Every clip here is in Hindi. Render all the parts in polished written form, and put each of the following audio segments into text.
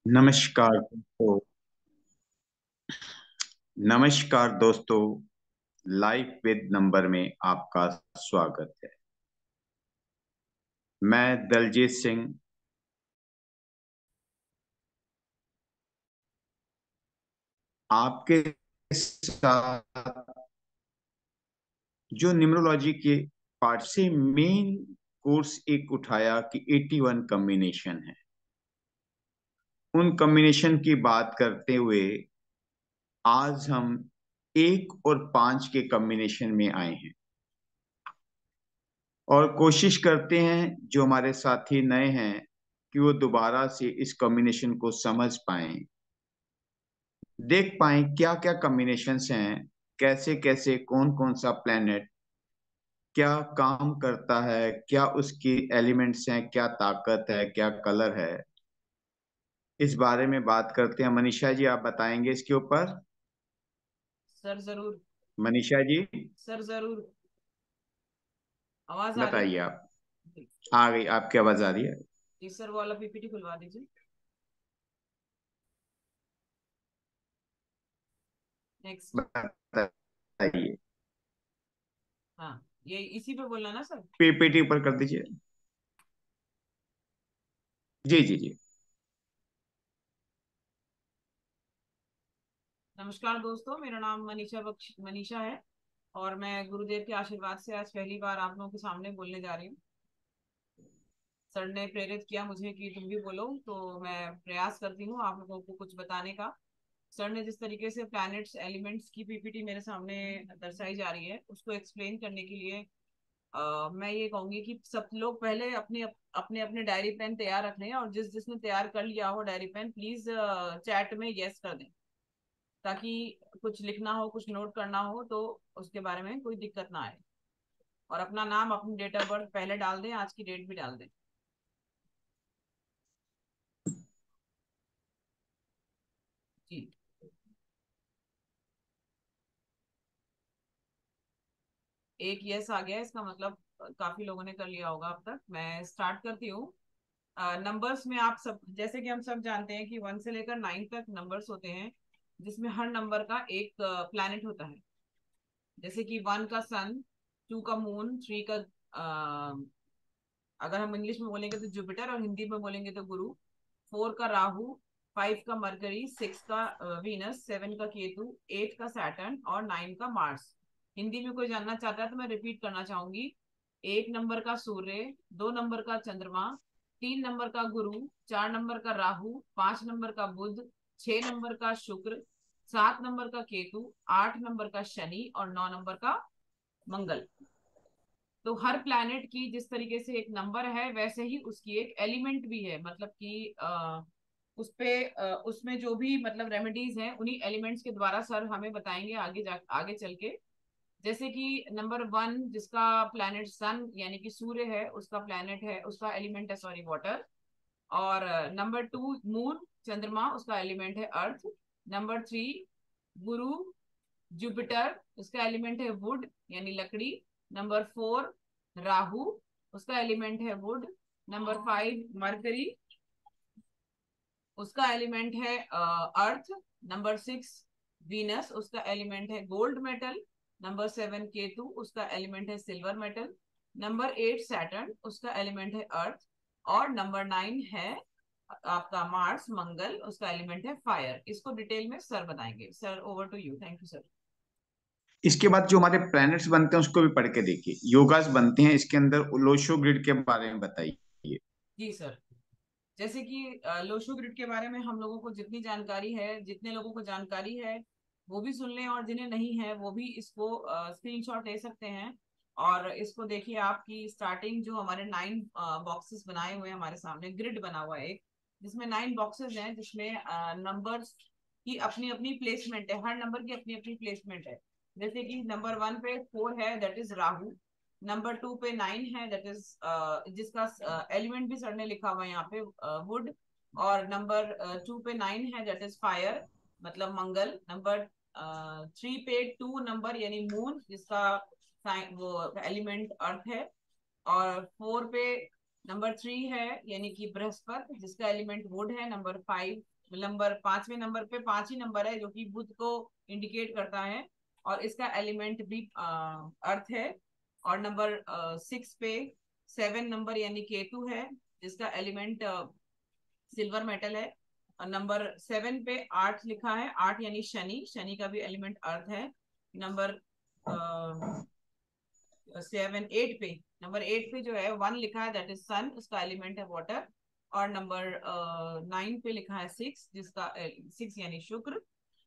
नमस्कार दोस्तों। नमस्कार दोस्तों। लाइफ विद नंबर में आपका स्वागत है। मैं दलजीत सिंह आपके साथ जो न्यूमरोलॉजी के पार्ट से मेन कोर्स एक उठाया कि 81 कॉम्बिनेशन है। उन कॉम्बिनेशन की बात करते हुए आज हम 1 और 5 के कॉम्बिनेशन में आए हैं और कोशिश करते हैं जो हमारे साथी नए हैं कि वो दोबारा से इस कॉम्बिनेशन को समझ पाएं, देख पाएं क्या क्या कॉम्बिनेशंस हैं, कैसे कैसे कौन कौन सा प्लेनेट क्या काम करता है, क्या उसकी एलिमेंट्स हैं, क्या ताकत है, क्या कलर है। इस बारे में बात करते हैं। मनीषा जी, आप बताएंगे इसके ऊपर। सर जरूर। मनीषा जी, सर जरूर। आवाज आ रही बताइए आप। है? आ गई, आपकी आवाज आ रही है। जी सर, वो वाला पीपीटी खुलवा दीजिए। नेक्स्ट। बताइए। हाँ, ये इसी पे बोलना ना सर। पीपीटी ऊपर कर दीजिए। जी जी जी। नमस्कार दोस्तों, मेरा नाम मनीषा है। और मैं गुरुदेव के आशीर्वाद से आज पहली बार आप लोगों के सामने बोलने जा रही हूँ। सर ने प्रेरित किया मुझे कि तुम भी बोलो, तो मैं प्रयास करती हूँ आप लोगों को कुछ बताने का। सर ने जिस तरीके से प्लैनेट्स एलिमेंट्स की पीपीटी मेरे सामने दर्शाई जा रही है, उसको एक्सप्लेन करने के लिए मैं ये कहूंगी कि सब लोग पहले अपने अपने अपने डायरी पेन तैयार रख लें, और जिसने तैयार कर लिया हो डायरी पेन, प्लीज चैट में यस कर दें, ताकि कुछ लिखना हो, कुछ नोट करना हो तो उसके बारे में कोई दिक्कत ना आए। और अपना नाम, अपनी डेट ऑफ बर्थ पहले डाल दें, आज की डेट भी डाल दें। जी। एक यस आ गया, इसका मतलब काफी लोगों ने कर लिया होगा अब तक। मैं स्टार्ट करती हूँ। नंबर्स में आप सब, जैसे कि हम सब जानते हैं कि 1 से लेकर 9 तक नंबर्स होते हैं, जिसमें हर नंबर का एक प्लैनेट होता है। जैसे कि 1 का सन, 2 का मून, 3 का अगर हम इंग्लिश में बोलेंगे तो जुपिटर, और हिंदी में बोलेंगे तो गुरु। 4 का राहु, 5 का मरकरी, 6 का वीनस, 7 का केतु, 8 का सैटर्न और 9 का मार्स। हिंदी में कोई जानना चाहता है तो मैं रिपीट करना चाहूंगी। 1 नंबर का सूर्य, 2 नंबर का चंद्रमा, 3 नंबर का गुरु, 4 नंबर का राहु, 5 नंबर का बुध, 6 नंबर का शुक्र, 7 नंबर का केतु, 8 नंबर का शनि और 9 नंबर का मंगल। तो हर प्लैनेट की जिस तरीके से एक नंबर है, वैसे ही उसकी एक एलिमेंट भी है। मतलब कि उस पे उसमें जो भी मतलब रेमेडीज हैं, उन्हीं एलिमेंट्स के द्वारा सर हमें बताएंगे आगे चल के। जैसे कि नंबर 1 जिसका प्लैनेट सन यानी कि सूर्य है, उसका प्लैनेट है, उसका एलिमेंट है, सॉरी, वाटर। और नंबर 2 मून, चंद्रमा, उसका एलिमेंट है अर्थ। नंबर 3 गुरु, जुपिटर, उसका एलिमेंट है वुड यानी लकड़ी। नंबर 4 राहु, उसका एलिमेंट है वुड। नंबर 5 मरकरी, उसका एलिमेंट है अर्थ। नंबर 6 वीनस, उसका एलिमेंट है गोल्ड मेटल। नंबर 7 केतु, उसका एलिमेंट है सिल्वर मेटल। नंबर 8 सैटर्न, उसका एलिमेंट है अर्थ। और नंबर 9 है आपका मार्स, मंगल, उसका एलिमेंट है फायर। इसको डिटेल में सर बताएंगे। Sir, over to you. Thank you sir. इसके बाद जो हमारे प्लैनेट्स बनते हैं उसको भी पढ़ के देखिए। योगास बनते हैं इसके अंदर। लोशो ग्रिड के बारे में बताइए। जी सर। जैसे कि लोशो ग्रिड के बारे में हम लोगों को जितनी जानकारी है, जितने लोगों को जानकारी है वो भी सुन लें, और जिन्हें नहीं है वो भी इसको स्क्रीनशॉट ले सकते हैं। और इसको देखिए, आपकी स्टार्टिंग जो हमारे 9 बॉक्सेस बनाए हुए हैं हमारे सामने, ग्रिड बना हुआ है एक, जिसमें 9 बॉक्सेस हैं, जिसमें नंबर्स की अपनी अपनी प्लेसमेंट है। हर नंबर की अपनी अपनी प्लेसमेंट है। जैसे कि नंबर 1 पे 4 है, दैट इज राहु। नंबर 2 पे 9 है, दैट इज जिसका एलिमेंट भी सर ने लिखा हुआ है यहाँ पे, वुड। और नंबर 2 पे 9 है, दैट इज फायर, मतलब मंगल। नंबर 3 पे 2 नंबर यानी मून, जिसका वो एलिमेंट अर्थ है। और 4 पे नंबर 3 है यानी कि बृहस्पति, जिसका एलिमेंट वुड है। नंबर 5 नंबर 5वें नंबर पे 5 ही नंबर है जो कि बुध को इंडिकेट करता है, और इसका एलिमेंट भी अर्थ है। और नंबर 6 पे 7 नंबर यानी केतु है, जिसका एलिमेंट सिल्वर मेटल है। और नंबर 7 पे 8 लिखा है, 8 यानी शनि, शनि का भी एलिमेंट अर्थ है। नंबर 8 पे जो है 1 लिखा है, दैट इज सन, उसका एलिमेंट है वाटर। और नंबर 9 पे लिखा है 6, जिसका 6 यानी शुक्र,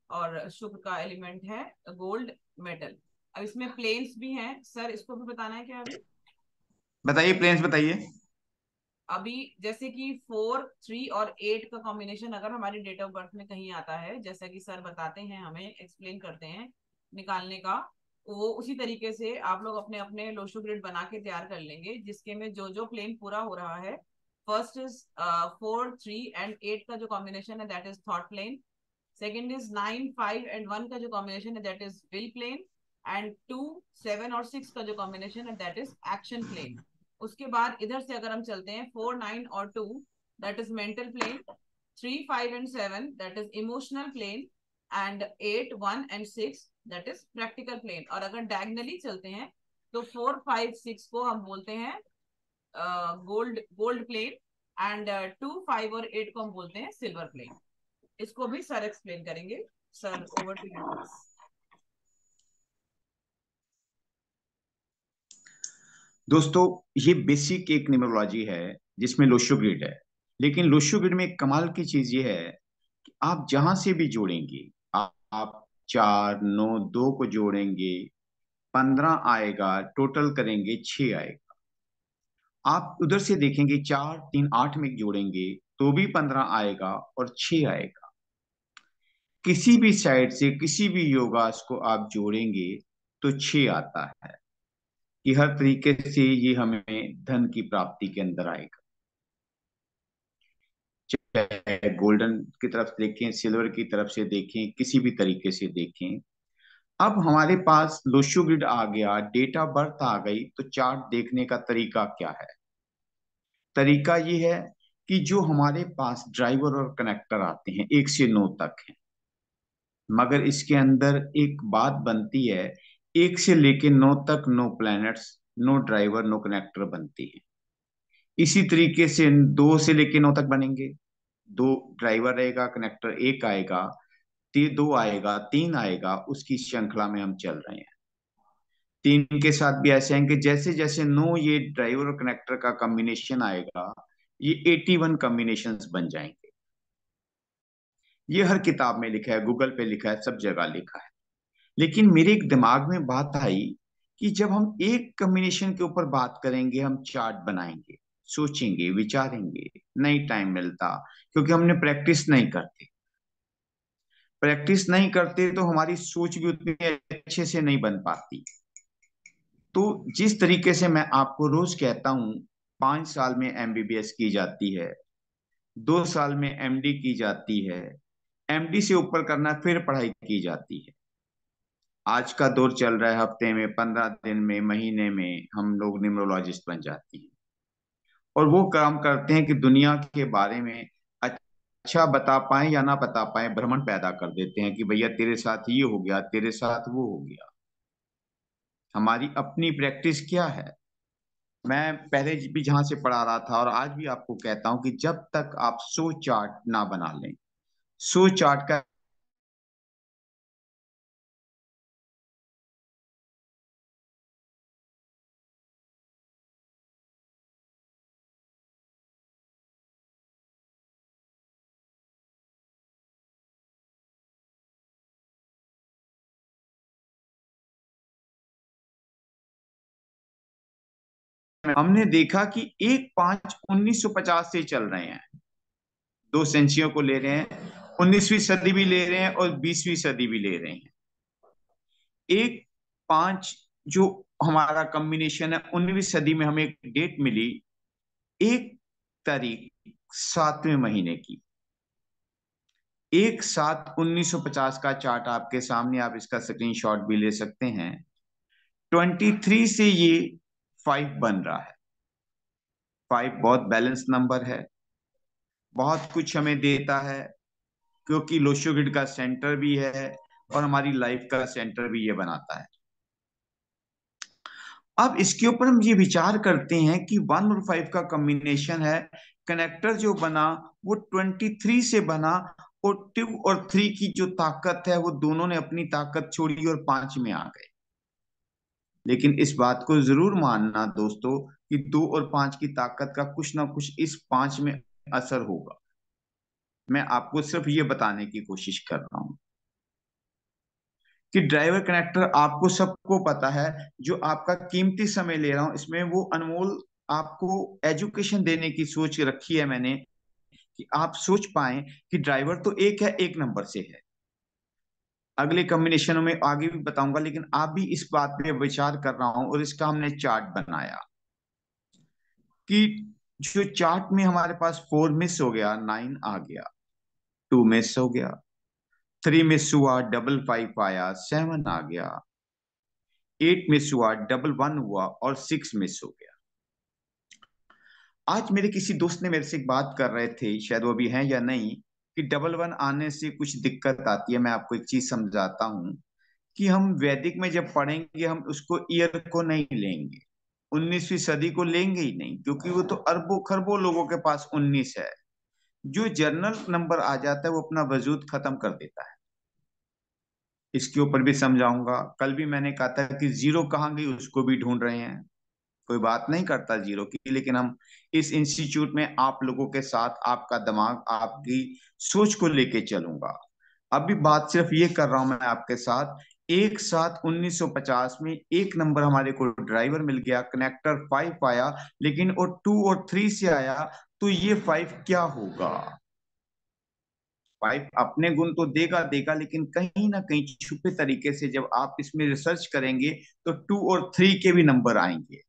और शुक्र का एलिमेंट है गोल्ड मेटल। अब इसमें प्लेन्स भी हैं सर, इसको भी बताना है क्या अभी? बताइए, प्लेन्स बताइए। अभी जैसे कि 4, 3 और 8 का कॉम्बिनेशन अगर हमारी डेट ऑफ बर्थ में कहीं आता है, जैसा कि सर बताते हैं, हमें एक्सप्लेन करते हैं निकालने का, वो उसी तरीके से आप लोग अपने अपने लोशो ग्रिड बना के तैयार कर लेंगे, जिसके में जो जो प्लेन पूरा हो रहा है। फर्स्ट इज 4, 3 एंड 8 का जो कॉम्बिनेशन है, that is thought plane. Second is 9, 5 and 1 का जो कॉम्बिनेशन है, that is will plane. And 2, 7 और 6 का जो कॉम्बिनेशन है, दैट इज एक्शन प्लेन। उसके बाद इधर से अगर हम चलते हैं, 4, 9 और 2, that is mental plane. 3, 5 and 7, that is emotional plane. And 8, 1 and 6, that is practical plane. और अगर डायगनली चलते हैं तो 4, 5, 6 को हम बोलते हैं गोल्ड गोल्ड प्लेन। एंड 2, 5 और 8 को हम बोलते हैं सिल्वर प्लेन। इसको भी सर एक्सप्लेन करेंगे। Sir, over to you please. दोस्तों, ये बेसिक एक न्यूमरोलॉजी है जिसमें लोशो ग्रिड है। लेकिन लोशो ग्रिड में एक कमाल की चीज ये है कि आप जहां से भी जोड़ेंगे, आप 4, 9, 2 को जोड़ेंगे, 15 आएगा, टोटल करेंगे 6 आएगा। आप उधर से देखेंगे 4, 3, 8 में जोड़ेंगे तो भी 15 आएगा और 6 आएगा। किसी भी साइड से किसी भी योगास को आप जोड़ेंगे तो 6 आता है, कि हर तरीके से ये हमें धन की प्राप्ति के अंदर आएगा। चाहे गोल्डन की तरफ देखें, सिल्वर की तरफ से देखें, किसी भी तरीके से देखें। अब हमारे पास लोशो ग्रिड आ गया, डेट ऑफ बर्थ आ गई, तो चार्ट देखने का तरीका क्या है? तरीका ये है कि जो हमारे पास ड्राइवर और कनेक्टर आते हैं 1 से 9 तक है, मगर इसके अंदर एक बात बनती है, 1 से लेके 9 तक no planets, no driver, no connector बनती है। इसी तरीके से 2 से लेके 9 तक बनेंगे, 2 ड्राइवर रहेगा, कनेक्टर 1 आएगा, 2 आएगा, 3 आएगा, उसकी श्रृंखला में हम चल रहे हैं। 3 के साथ भी ऐसे हैं कि जैसे जैसे 9 ये ड्राइवर और कनेक्टर का कॉम्बिनेशन आएगा, ये 81 कॉम्बिनेशन बन जाएंगे। ये हर किताब में लिखा है, गूगल पे लिखा है, सब जगह लिखा है। लेकिन मेरे एक दिमाग में बात आई कि जब हम एक कॉम्बिनेशन के ऊपर बात करेंगे, हम चार्ट बनाएंगे, सोचेंगे, विचारेंगे, नहीं टाइम मिलता, क्योंकि हमने प्रैक्टिस नहीं करते। प्रैक्टिस नहीं करते तो हमारी सोच भी उतनी अच्छे से नहीं बन पाती। तो जिस तरीके से मैं आपको रोज कहता हूं, 5 साल में एमबीबीएस की जाती है, 2 साल में एमडी की जाती है, एमडी से ऊपर करना फिर पढ़ाई की जाती है। आज का दौर चल रहा है, हफ्ते में, 15 दिन में, महीने में हम लोग न्यूमरोलॉजिस्ट बन जाते हैं, और वो काम करते हैं कि दुनिया के बारे में अच्छा बता पाए या ना बता पाए, भ्रमण पैदा कर देते हैं कि भैया तेरे साथ ये हो गया, तेरे साथ वो हो गया। हमारी अपनी प्रैक्टिस क्या है? मैं पहले भी जहां से पढ़ा रहा था और आज भी आपको कहता हूं कि जब तक आप 100 चार्ट ना बना लें, 100 चार्ट का हमने देखा कि 1/5/1950 से चल रहे हैं, 2 सेंचियों को ले रहे हैं, 19वीं सदी भी ले रहे हैं और 20वीं सदी भी ले रहे हैं। 1/5 जो हमारा कॉम्बिनेशन है, 19वीं सदी में हमें एक डेट मिली, 1 तारीख 7वें महीने की, 1/7/1950 का चार्ट आपके सामने, आप इसका स्क्रीनशॉट भी ले सकते हैं। 23 से ये 5 बन रहा है। 5 बहुत बैलेंस नंबर है, बहुत कुछ हमें देता है। क्योंकि लोशोग्रिड का सेंटर भी है और हमारी लाइफ का सेंटर भी ये बनाता है। अब इसके ऊपर हम ये विचार करते हैं कि 1 और 5 का कॉम्बिनेशन है, कनेक्टर जो बना वो 23 से बना, और 2 और 3 की जो ताकत है वो दोनों ने अपनी ताकत छोड़ी और 5 में आ गए। लेकिन इस बात को जरूर मानना दोस्तों कि 2 और 5 की ताकत का कुछ ना कुछ इस 5 में असर होगा। मैं आपको सिर्फ ये बताने की कोशिश कर रहा हूं कि ड्राइवर कनेक्टर आपको सबको पता है, जो आपका कीमती समय ले रहा हूं इसमें वो अनमोल आपको एजुकेशन देने की सोच रखी है मैंने, कि आप सोच पाए कि ड्राइवर तो एक है, एक नंबर से है। अगले कॉम्बिनेशनों में आगे भी बताऊंगा, लेकिन आप भी इस बात पे विचार कर रहा हूं और इसका हमने चार्ट बनाया कि जो चार्ट में हमारे पास 4 मिस हो गया, 9 आ गया, 2 मिस हो गया, 3 मिस हुआ, 5 आया, 7 आ गया, 8 मिस हुआ, 1 हुआ और 6 मिस हो गया। आज मेरे किसी दोस्त ने मेरे से एक बात कर रहे थे, शायद वो भी हैं या नहीं, कि 1 आने से कुछ दिक्कत आती है। मैं आपको एक चीज समझाता हूँ कि हम वैदिक में जब पढ़ेंगे हम उसको ईयर को नहीं लेंगे, 19वीं सदी को लेंगे ही नहीं, क्योंकि वो तो अरबों खरबों लोगों के पास 19 है। जो जर्नल नंबर आ जाता है वो अपना वजूद खत्म कर देता है। इसके ऊपर भी समझाऊंगा। कल भी मैंने कहा था कि जीरो कहाँ गई उसको भी ढूंढ रहे हैं, कोई बात नहीं करता जीरो की, लेकिन हम इस इंस्टीट्यूट में आप लोगों के साथ आपका दिमाग आपकी सोच को लेके चलूंगा। अभी बात सिर्फ ये कर रहा हूं मैं आपके साथ, एक साथ 1950 में एक नंबर हमारे को ड्राइवर मिल गया, कनेक्टर 5 आया, लेकिन वो 2 और 3 से आया, तो ये 5 क्या होगा? 5 अपने गुण तो देगा देगा, लेकिन कहीं ना कहीं छुपे तरीके से जब आप इसमें रिसर्च करेंगे तो 2 और 3 के भी नंबर आएंगे।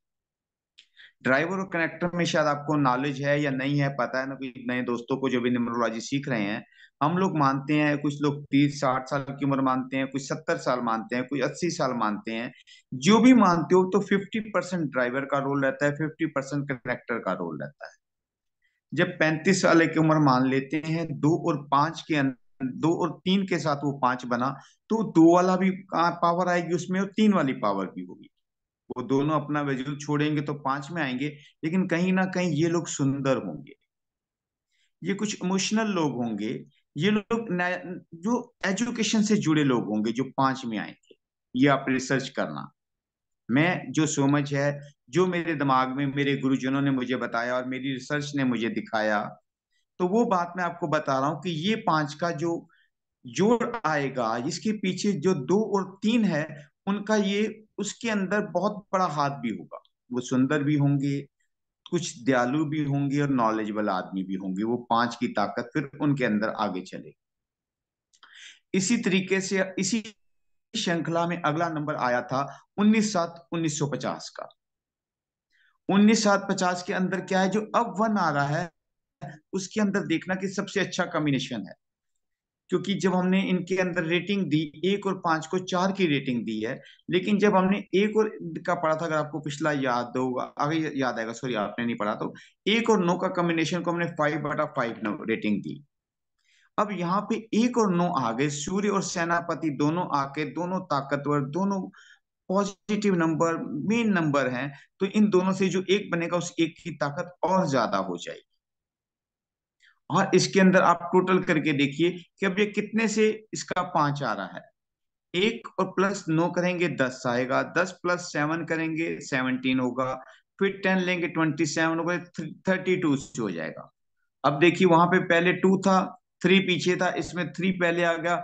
ड्राइवर और कनेक्टर में शायद आपको नॉलेज है या नहीं है, पता है ना, कुछ नए दोस्तों को जो भी न्यूमरोलॉजी सीख रहे हैं। हम लोग मानते हैं, कुछ लोग 30-60 साल की उम्र मानते हैं, कुछ 70 साल मानते हैं, कुछ 80 साल मानते हैं। जो भी मानते हो, तो 50% ड्राइवर का रोल रहता है, 50% कनेक्टर का रोल रहता है। जब 35 साल की उम्र मान लेते हैं, 2 और 3 के साथ वो 5 बना, तो 2 वाला भी पावर आएगी उसमें और 3 वाली पावर भी होगी। वो दोनों अपना वजूद छोड़ेंगे तो 5 में आएंगे। लेकिन कहीं ना कहीं ये लोग सुंदर होंगे, ये कुछ इमोशनल लोग होंगे, ये लोग जो एजुकेशन से जुड़े लोग होंगे जो 5 में आएंगे। ये आप रिसर्च करना। मैं जो समझ है, जो मेरे दिमाग में मेरे गुरुजनों ने मुझे बताया और मेरी रिसर्च ने मुझे दिखाया, तो वो बात मैं आपको बता रहा हूं कि ये 5 का जो जोड़ आएगा, इसके पीछे जो 2 और 3 है उनका, ये उसके अंदर बहुत बड़ा हाथ भी होगा। वो सुंदर भी होंगे, कुछ दयालु भी होंगे और नॉलेजेबल आदमी भी होंगे। वो 5 की ताकत फिर उनके अंदर आगे चले। इसी तरीके से इसी श्रृंखला में अगला नंबर आया था 19/7/1950 का। 19/7/50 के अंदर क्या है, जो अब 1 आ रहा है उसके अंदर देखना कि सबसे अच्छा कॉम्बिनेशन है। क्योंकि जब हमने इनके अंदर रेटिंग दी, 1 और 5 को 4 की रेटिंग दी है, लेकिन जब हमने एक और का पढ़ा था, अगर आपको पिछला याद होगा, आगे याद आएगा, सॉरी आपने नहीं पढ़ा, तो 1 और 9 का कॉम्बिनेशन को हमने 5/5 रेटिंग दी। अब यहाँ पे 1 और 9 आ गए, सूर्य और सेनापति दोनों आके, दोनों ताकतवर, दोनों पॉजिटिव नंबर, मेन नंबर हैं। तो इन दोनों से जो एक बनेगा उस एक की ताकत और ज्यादा हो जाएगी। और इसके अंदर आप टोटल करके देखिए कि अब ये कितने से इसका 5 आ रहा है। 1 और +9 करेंगे 10 आएगा, 10 + 7 करेंगे 17 होगा, फिर 10 लेंगे 27 होगा, 32 से हो जाएगा। अब देखिए वहां पे पहले 2 था, 3 पीछे था, इसमें 3 पहले आ गया,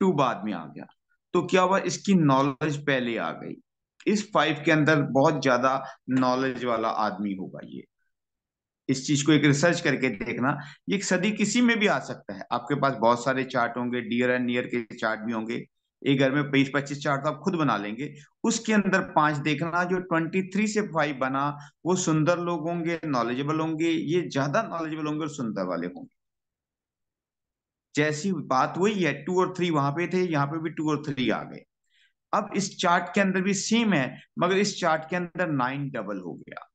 2 बाद में आ गया। तो क्या हुआ, इसकी नॉलेज पहले आ गई। इस 5 के अंदर बहुत ज्यादा नॉलेज वाला आदमी होगा ये। इस चीज को एक रिसर्च करके देखना। ये एक सदी किसी में भी आ सकता है। आपके पास बहुत सारे चार्ट होंगे, डियर एंड नियर के चार्ट भी होंगे, एक घर में 20-25 चार्ट तो आप खुद बना लेंगे। उसके अंदर 5 देखना, जो 23 से 5 बना, वो सुंदर लोग होंगे, नॉलेजेबल होंगे, ये ज्यादा नॉलेजेबल होंगे और सुंदर वाले होंगे। जैसी बात वही है, 2 और 3 वहां पे थे, यहाँ पे भी 2 और 3 आ गए। अब इस चार्ट के अंदर भी सेम है, मगर इस चार्ट के अंदर 9 डबल हो गया।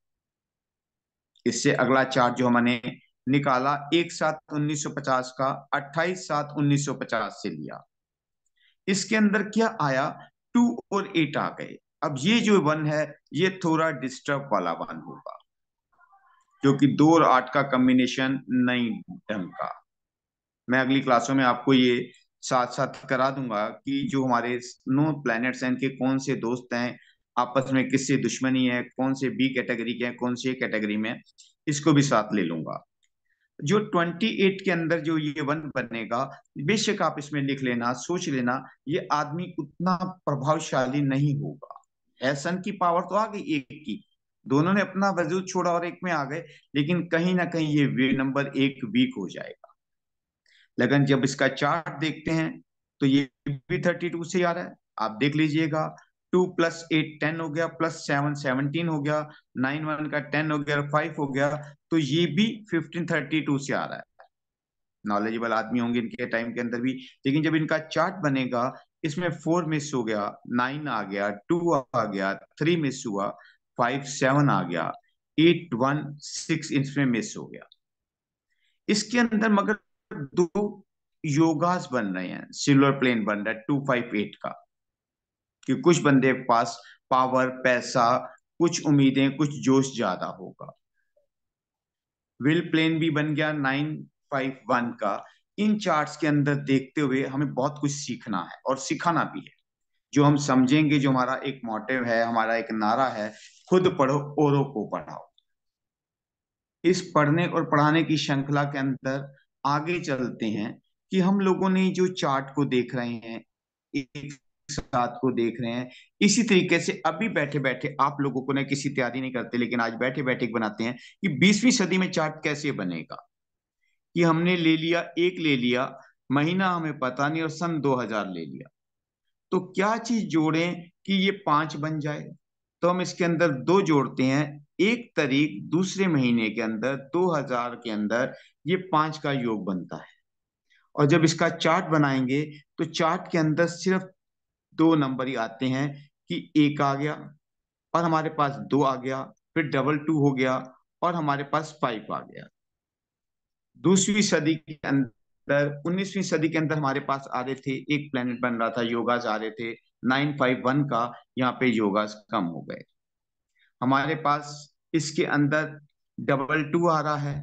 इससे अगला चार्ट जो हमने निकाला 1/7/1950 का, 28/7/1950 से लिया। इसके अंदर क्या आया, 2 और 8 आ गए। अब ये जो 1 है ये थोड़ा डिस्टर्ब वाला 1 होगा, क्योंकि 2 और 8 का कॉम्बिनेशन नहीं ढंग का। मैं अगली क्लासों में आपको ये साथ साथ करा दूंगा कि जो हमारे 9 प्लैनेट्स हैं इनके कौन से दोस्त हैं, आपस में किससे दुश्मनी है, कौन से बी कैटेगरी के हैं, कौन से कैटेगरी में, इसको भी साथ ले लूंगा। जो 28 के अंदर जो ये 1 बनेगा, बेशक आप इसमें लिख लेना, सोच लेना, ये आदमी उतना प्रभावशाली नहीं होगा। है, सन की पावर तो आ गई एक की, दोनों ने अपना वजूद छोड़ा और एक में आ गए, लेकिन कहीं ना कहीं ये वे नंबर 1 वीक हो जाएगा। लेकिन जब इसका चार्ट देखते हैं तो ये भी 32 से आ रहा है, आप देख लीजिएगा। 2 + 8 10 हो गया, +7 17 हो गया, 9 1 का 10 हो गया, 5 हो गया, तो ये भी 1532 से आ रहा है। नॉलेजेबल आदमी होंगे इनके टाइम के अंदर भी। लेकिन जब इनका चार्ट बनेगा, इसमें 4 मिस हो गया, 9 आ गया, 2 आ गया, 3 मिस हुआ, 5 7 आ गया, 8 1 6 इसमें मिस हो गया। इसके अंदर मगर दो योगास बन रहे हैं, सिल्वर प्लेन बन रहा है 2 5 8 का, कि कुछ बंदे के पास पावर, पैसा, कुछ उम्मीदें, कुछ जोश ज्यादा होगा। विल प्लेन भी बन गया 9 5 1 का। इन चार्ट्स के अंदर देखते हुए हमें बहुत कुछ सीखना है और सिखाना भी है। जो हम समझेंगे, जो हमारा एक मोटिव है, हमारा एक नारा है, खुद पढ़ो औरों को पढ़ाओ। इस पढ़ने और पढ़ाने की श्रृंखला के अंदर आगे चलते हैं कि हम लोगों ने जो चार्ट को देख रहे हैं, एक साथ को देख रहे हैं, इसी तरीके से अभी बैठे बैठे आप लोगों को, ने किसी तैयारी नहीं करते लेकिन आज बैठे बैठे बनाते हैं कि 20वीं सदी में चार्ट कैसे बनेगा। कि हमने ले लिया, एक ले लिया, महीना हमें पता नहीं और सन 2000 ले लिया, तो क्या चीज जोड़ें कि ये 5 बन जाए। तो हम इसके अंदर 2 जोड़ते हैं, 1 तारीख दूसरे महीने के अंदर 2000 के अंदर ये 5 का योग बनता है। और जब इसका चार्ट बनाएंगे तो चार्ट के अंदर सिर्फ 2 नंबर ही आते हैं, कि 1 आ गया और हमारे पास 2 आ गया, फिर डबल 2 हो गया और हमारे पास 5 आ गया। दूसरी सदी के अंदर, 19वीं सदी के अंदर हमारे पास आ रहे थे, एक प्लेनेट बन रहा था, योगास आ रहे थे 9 5 1 का, यहाँ पे योगास कम हो गए। हमारे पास इसके अंदर डबल 2 आ रहा है,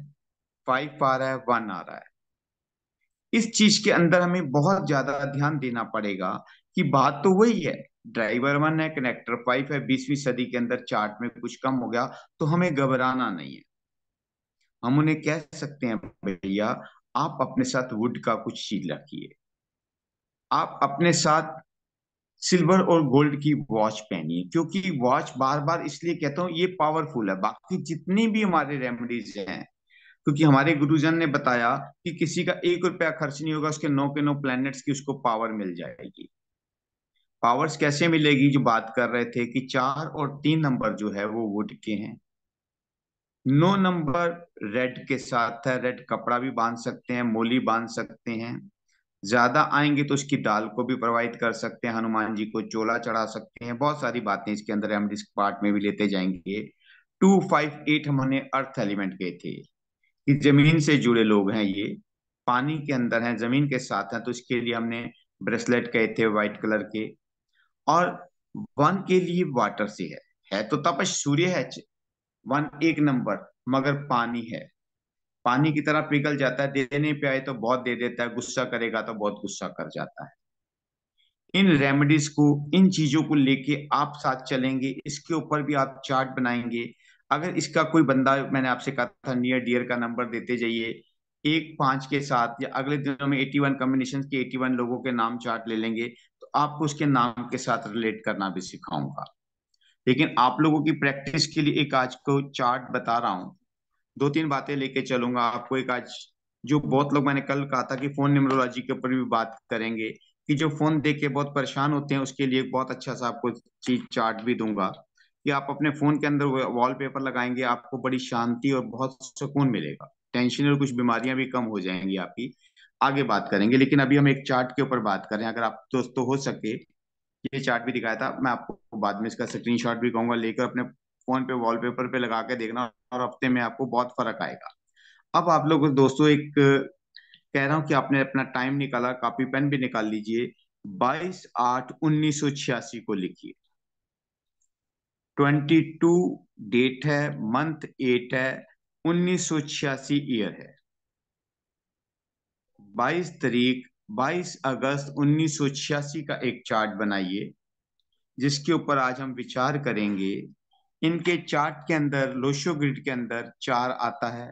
5 आ रहा है, 1 आ रहा है। इस चीज के अंदर हमें बहुत ज्यादा ध्यान देना पड़ेगा कि बात तो वही है, ड्राइवर 1 है, कनेक्टर 5 है, 20वीं सदी के अंदर चार्ट में कुछ कम हो गया, तो हमें घबराना नहीं है। हम उन्हें कह सकते हैं, भैया आप अपने साथ वुड का कुछ चीज रखिए, आप अपने साथ सिल्वर और गोल्ड की वॉच पहनिए, क्योंकि वॉच, बार बार इसलिए कहता हूँ, ये पावरफुल है। बाकी जितनी भी हमारे रेमेडीज हैं, क्योंकि हमारे गुरुजन ने बताया कि किसी का 1 रुपया खर्च नहीं होगा, उसके 9 के 9 प्लैनेट्स की उसको पावर मिल जाएगी। पावर्स कैसे मिलेगी, जो बात कर रहे थे कि 4 और 3 नंबर जो है वो वुड के हैं। 9 नंबर रेड के साथ है, रेड कपड़ा भी बांध सकते हैं, मोली बांध सकते हैं। ज्यादा आएंगे तो उसकी डाल को भी प्रोवाइड कर सकते हैं, हनुमान जी को चोला चढ़ा सकते हैं, बहुत सारी बातें इसके अंदर हम इस पार्ट में भी लेते जाएंगे। 2 5 8 हमने अर्थ एलिमेंट के थे, कि जमीन से जुड़े लोग हैं, ये पानी के अंदर हैं, जमीन के साथ हैं, तो इसके लिए हमने ब्रेसलेट कहे थे व्हाइट कलर के। और 1 के लिए वाटर से है तो तपश सूर्य है। 1 1 नंबर, मगर पानी है, पानी की तरह पिघल जाता है, देने पे आए तो बहुत दे देता है, गुस्सा करेगा तो बहुत गुस्सा कर जाता है। इन रेमेडीज को, इन चीजों को लेके आप साथ चलेंगे, इसके ऊपर भी आप चार्ट बनाएंगे। अगर इसका कोई बंदा, मैंने आपसे कहा था नियर डियर का नंबर देते जाइए, 1 5 के साथ, या अगले दिनों में 81 कॉम्बिनेशन के 81 लोगों के नाम चार्ट ले लेंगे, तो आपको उसके नाम के साथ रिलेट करना भी सिखाऊंगा। लेकिन आप लोगों की प्रैक्टिस के लिए एक आज को चार्ट बता रहा हूँ, 2 3 बातें लेके चलूंगा आपको। एक आज, जो बहुत लोग, मैंने कल कहा था कि फोन न्यूमरोलॉजी के ऊपर भी बात करेंगे, कि जो फोन देख के बहुत परेशान होते हैं, उसके लिए एक बहुत अच्छा सा आपको चीज चार्ट भी दूंगा, कि आप अपने फोन के अंदर वॉलपेपर लगाएंगे, आपको बड़ी शांति और बहुत सुकून मिलेगा, टेंशन और कुछ बीमारियां भी कम हो जाएंगी आपकी। आगे बात करेंगे, लेकिन अभी हम एक चार्ट के ऊपर बात करें। अगर आप दोस्तों हो सके, ये चार्ट भी दिखाया था, मैं आपको बाद में इसका स्क्रीनशॉट भी कहूंगा, लेकर अपने फोन पे वॉलपेपर पे लगा के देखना, और हफ्ते में आपको बहुत फर्क आएगा। अब आप लोग दोस्तों एक कह रहा हूं कि आपने अपना टाइम निकाला, कॉपी पेन भी निकाल लीजिए। 22/8/1986 को लिखिए। 22 डेट है, मंथ 8 है, 1986 ईयर है। 22 तारीख, 22 अगस्त 1986 का एक चार्ट बनाइए, जिसके ऊपर आज हम विचार करेंगे। इनके चार्ट के अंदर, लोशो ग्रिड के अंदर 4 आता है,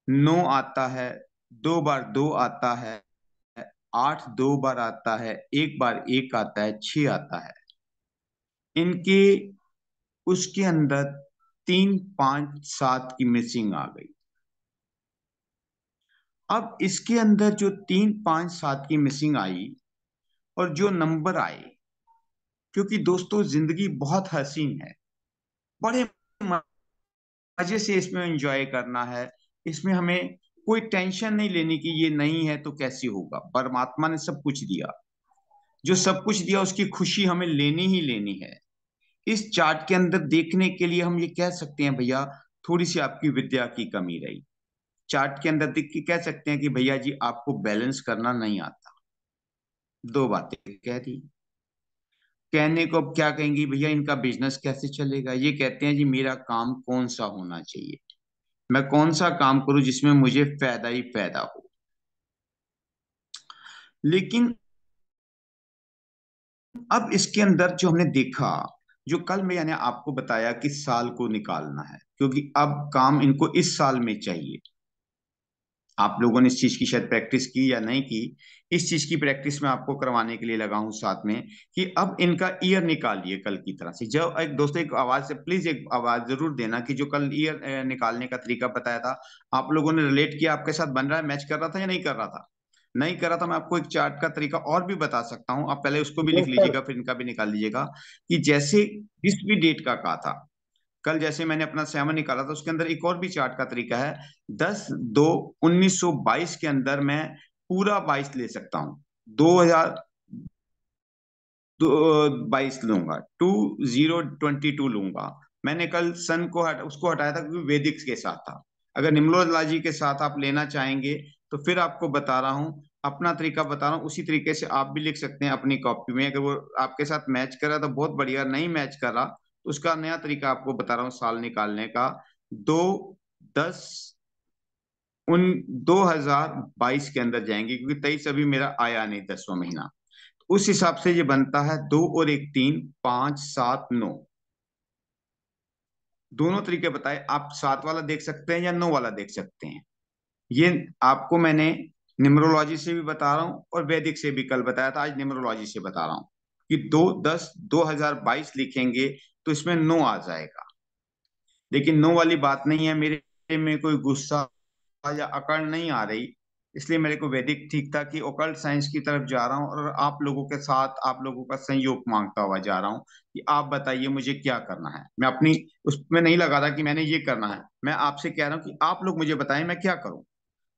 9 आता है, 2 बार 2 आता है, 8 2 बार आता है, 1 बार 1 आता है, 6 आता है। इनके उसके अंदर 3 5 7 की मिसिंग आ गई। अब इसके अंदर जो 3 5 7 की मिसिंग आई और जो नंबर आए, क्योंकि दोस्तों जिंदगी बहुत हसीन है, बड़े मजे से इसमें एंजॉय करना है। इसमें हमें कोई टेंशन नहीं लेनी कि ये नहीं है तो कैसे होगा। परमात्मा ने सब कुछ दिया, जो सब कुछ दिया उसकी खुशी हमें लेनी ही लेनी है। इस चार्ट के अंदर देखने के लिए हम ये कह सकते हैं, भैया थोड़ी सी आपकी विद्या की कमी रही। चार्ट के अंदर देख के कह सकते हैं कि भैया जी आपको बैलेंस करना नहीं आता। 2 बातें कह दी। कहने को अब क्या कहेंगी, भैया इनका बिजनेस कैसे चलेगा। ये कहते हैं जी मेरा काम कौन सा होना चाहिए, मैं कौन सा काम करूं जिसमें मुझे फायदा ही फायदा हो। लेकिन अब इसके अंदर जो हमने देखा, जो कल मैं यानी आपको बताया कि साल को निकालना है, क्योंकि अब काम इनको इस साल में चाहिए। आप लोगों ने इस चीज की शायद प्रैक्टिस की या नहीं की। इस चीज की प्रैक्टिस मैं आपको करवाने के लिए लगा हूं साथ में, कि अब इनका ईयर निकालिए कल की तरह से। जब एक दोस्तों एक आवाज से प्लीज एक आवाज जरूर देना कि जो कल ईयर निकालने का तरीका बताया था, आप लोगों ने रिलेट किया, आपके साथ बन रहा है, मैच कर रहा था या नहीं कर रहा था। नहीं कर रहा था, मैं आपको एक चार्ट का तरीका और भी बता सकता हूं, आप पहले उसको भी लिख यस सर। लीजिएगा फिर इनका भी निकाल लीजिएगा। कि जैसे जिस भी डेट का कहा था, कल जैसे मैंने अपना 7 निकाला था, उसके अंदर एक और भी चार्ट का तरीका है। 10/2/1922 के अंदर मैं पूरा 22 ले सकता हूँ। 2022 लूंगा, 2022 लूंगा। मैंने कल सन को उसको हटाया था क्योंकि वैदिक के साथ था। अगर न्यूमरोलॉजी के साथ आप लेना चाहेंगे तो फिर आपको बता रहा हूँ, अपना तरीका बता रहा हूँ, उसी तरीके से आप भी लिख सकते हैं अपनी कॉपी में। अगर वो आपके साथ मैच कर रहा है तो बहुत बढ़िया, नहीं मैच कर रहा तो उसका नया तरीका आपको बता रहा हूँ साल निकालने का। 2/10/2022 के अंदर जाएंगे, क्योंकि 23 अभी मेरा आया नहीं, 10वां महीना। उस हिसाब से ये बनता है 2 और 1 3 5 7 9। दोनों तरीके बताए, आप 7 वाला देख सकते हैं या 9 वाला देख सकते हैं। ये आपको मैंने न्यूमरोलॉजी से भी बता रहा हूँ और वैदिक से भी कल बताया था, आज न्यूमरोलॉजी से बता रहा हूँ कि 2/10/2022 लिखेंगे तो इसमें 9 आ जाएगा। लेकिन 9 वाली बात नहीं है, मेरे में कोई गुस्सा या अकड़ नहीं आ रही। इसलिए मेरे को वैदिक ठीक था कि ओकल्ट साइंस की तरफ जा रहा हूँ और आप लोगों के साथ आप लोगों का सहयोग मांगता हुआ जा रहा हूँ कि आप बताइए मुझे क्या करना है। मैं अपनी उसमें नहीं लगा रहा कि मैंने ये करना है, मैं आपसे कह रहा हूँ कि आप लोग मुझे बताएं मैं क्या करूं।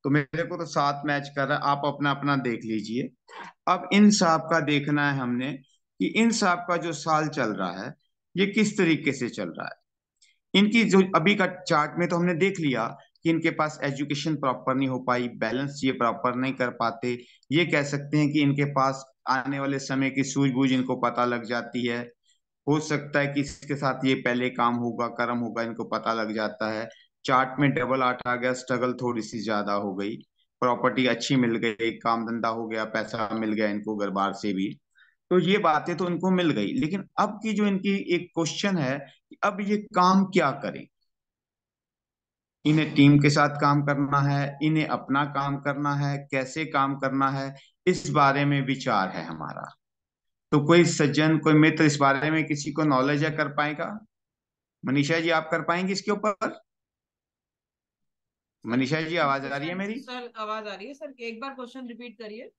तो मेरे को तो साथ मैच कर रहा है, आप अपना अपना देख लीजिए। अब इन साहब का देखना है हमने कि इन साहब का जो साल चल रहा है ये किस तरीके से चल रहा है। इनकी जो अभी का चार्ट में तो हमने देख लिया कि इनके पास एजुकेशन प्रॉपर नहीं हो पाई, बैलेंस ये प्रॉपर नहीं कर पाते। ये कह सकते हैं कि इनके पास आने वाले समय की सूझबूझ इनको पता लग जाती है। हो सकता है कि इसके साथ ये पहले काम होगा, कर्म होगा, इनको पता लग जाता है। चार्ट में डबल 8 आ गया, स्ट्रगल थोड़ी सी ज्यादा हो गई। प्रॉपर्टी अच्छी मिल गई, काम धंधा हो गया, पैसा मिल गया इनको घर बार से भी। तो ये बातें तो इनको मिल गई, लेकिन अब की जो इनकी एक क्वेश्चन है कि अब ये काम क्या करें। इन्हें टीम के साथ काम करना है, इन्हें अपना काम करना है, कैसे काम करना है, इस बारे में विचार है हमारा। तो कोई सज्जन, कोई मित्र इस बारे में किसी को नॉलेज है, कर पाएगा। मनीषा जी आप कर पाएंगे इसके ऊपर। सर मनीषा जी आवाज आ रही है क्वेश्चन, मेरी। सर आवाज आ रही है सर, एक बार क्वेश्चन रिपीट करिए।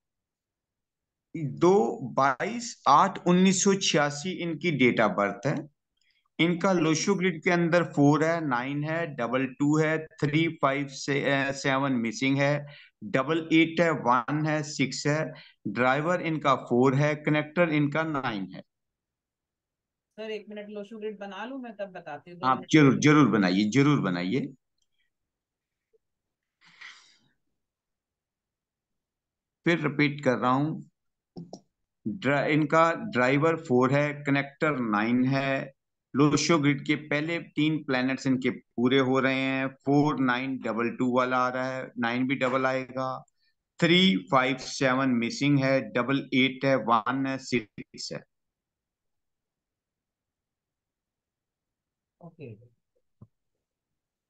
2/22/8/1986 इनकी डेट ऑफ बर्थ है। इनका लोशो 22। ग्रिड के अंदर 4 है, 9 है, 22 है, 3 5 7 मिसिंग है, 88 है, 1 है, 6 है। ड्राइवर इनका 4 है, कनेक्टर इनका 9 है। सर 1 मिनट लोशो ग्रिड बना लूं, मैं तब बताती हूँ, दो आप मिनट जरूर रुकिए। जरूर बनाइए, जरूर बनाइए। फिर रिपीट कर रहा हूँ, इनका ड्राइवर 4 है, कनेक्टर 9 है। लोशो ग्रिड के पहले 3 प्लैनेट्स इनके पूरे हो रहे हैं। 4 9 डबल 2 वाला आ रहा है, 9 भी डबल आएगा। 3 5 7 मिसिंग है, डबल 8 है, 1 है, 6 है। ओके,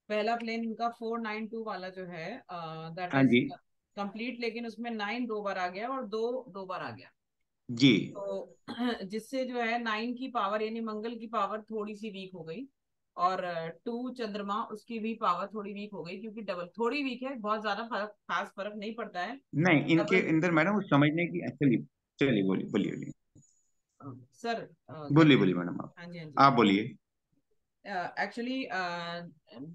पहला प्लेन इनका 492 वाला जो है, दैट हाँ इज जी। कंप्लीट, लेकिन उसमें 9 दो बार आ गया और दो दो बार आ गया। जी तो जिससे जो है 9 की पावर यानी मंगल की पावर थोड़ी सी वीक हो गई, और 2 चंद्रमा उसकी भी पावर थोड़ी वीक हो गई, क्योंकि डबल थोड़ी वीक है, बहुत ज्यादा फर्क, खास फर्क नहीं पड़ता है। नहीं, इनके डबल, अंदर मैडम वो समझने की, चलिए चलिए, बोलिए बोलिए बोलिए। सर बोलिए एक्चुअली, बोलिए मैडम, हाँ जी हाँ जी, आप बोलिए। एक्चुअली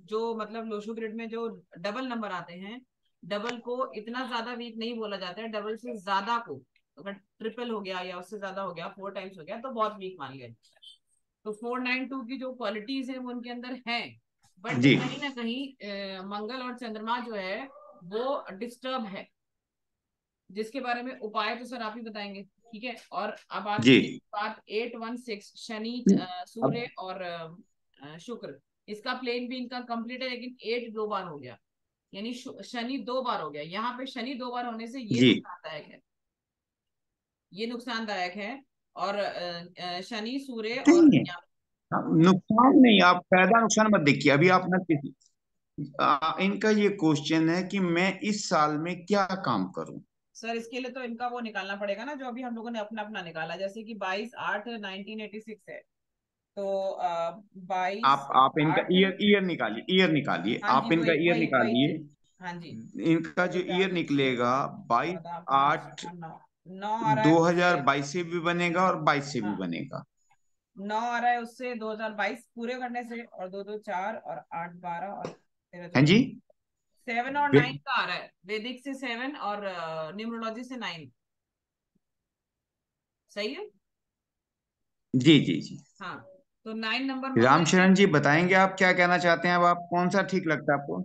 जो मतलब लोशो ग्रिड में जो डबल नंबर आते हैं, डबल को इतना ज्यादा वीक नहीं बोला जाता है, डबल से ज्यादा को, अगर ट्रिपल हो गया या उससे ज्यादा हो गया, 4 टाइम्स हो गया, तो बहुत वीक मान लिया जाता है। तो 492 की जो क्वालिटीज है वो उनके अंदर है, बट जी कहीं ना कहीं मंगल और चंद्रमा जो है वो डिस्टर्ब है, जिसके बारे में उपाय तो सर आप ही बताएंगे, ठीक है। और अब आती है जी। बात 816, शनि, अब सूर्य और शुक्र। इसका प्लेन भी इनका कंप्लीट है, लेकिन 8 दो बार हो गया, यानी शनि दो बार हो गया। यहाँ पे शनि दो बार होने से ये जी नुकसानदायक है, ये नुकसानदायक है। और शनि, सूर्य और नहीं है, नुकसान नहीं, आप फायदा नुकसान मत देखिए अभी आप ना किसी, इनका ये क्वेश्चन है कि मैं इस साल में क्या काम करूं। सर इसके लिए तो इनका वो निकालना पड़ेगा ना, जो अभी हम लोगों ने अपना अपना निकाला, जैसे कि 22/8/1986 है, तो बाईस आप इनका आठ ईयर ईयर निकालिए, ईयर निकालिए, हाँ आप जी, इनका वही ईयर वही वही निकालिए। चीज, हाँ जी। इनका जो दो चार ईयर दो छह, निकलेगा बाईस 14 5 आठ 9, 9 आ रहा है उससे। 2022 से भी बनेगा और 22 से भी हाँ, बनेगा। 9 आ रहा है उससे 2022 पूरे करने से, और दो दो चार, और 8 12, और 13 14, हैं जी। 7 और 9 का आ रहा है, वैदिक से 7 और न्यूमरोलॉजी से 9। सही है। जी जी जी। हाँ, तो 9 नंबर मंगल की। रामचरण जी बताएंगे आप क्या कहना चाहते हैं, अब आप कौन सा ठीक लगता है आपको?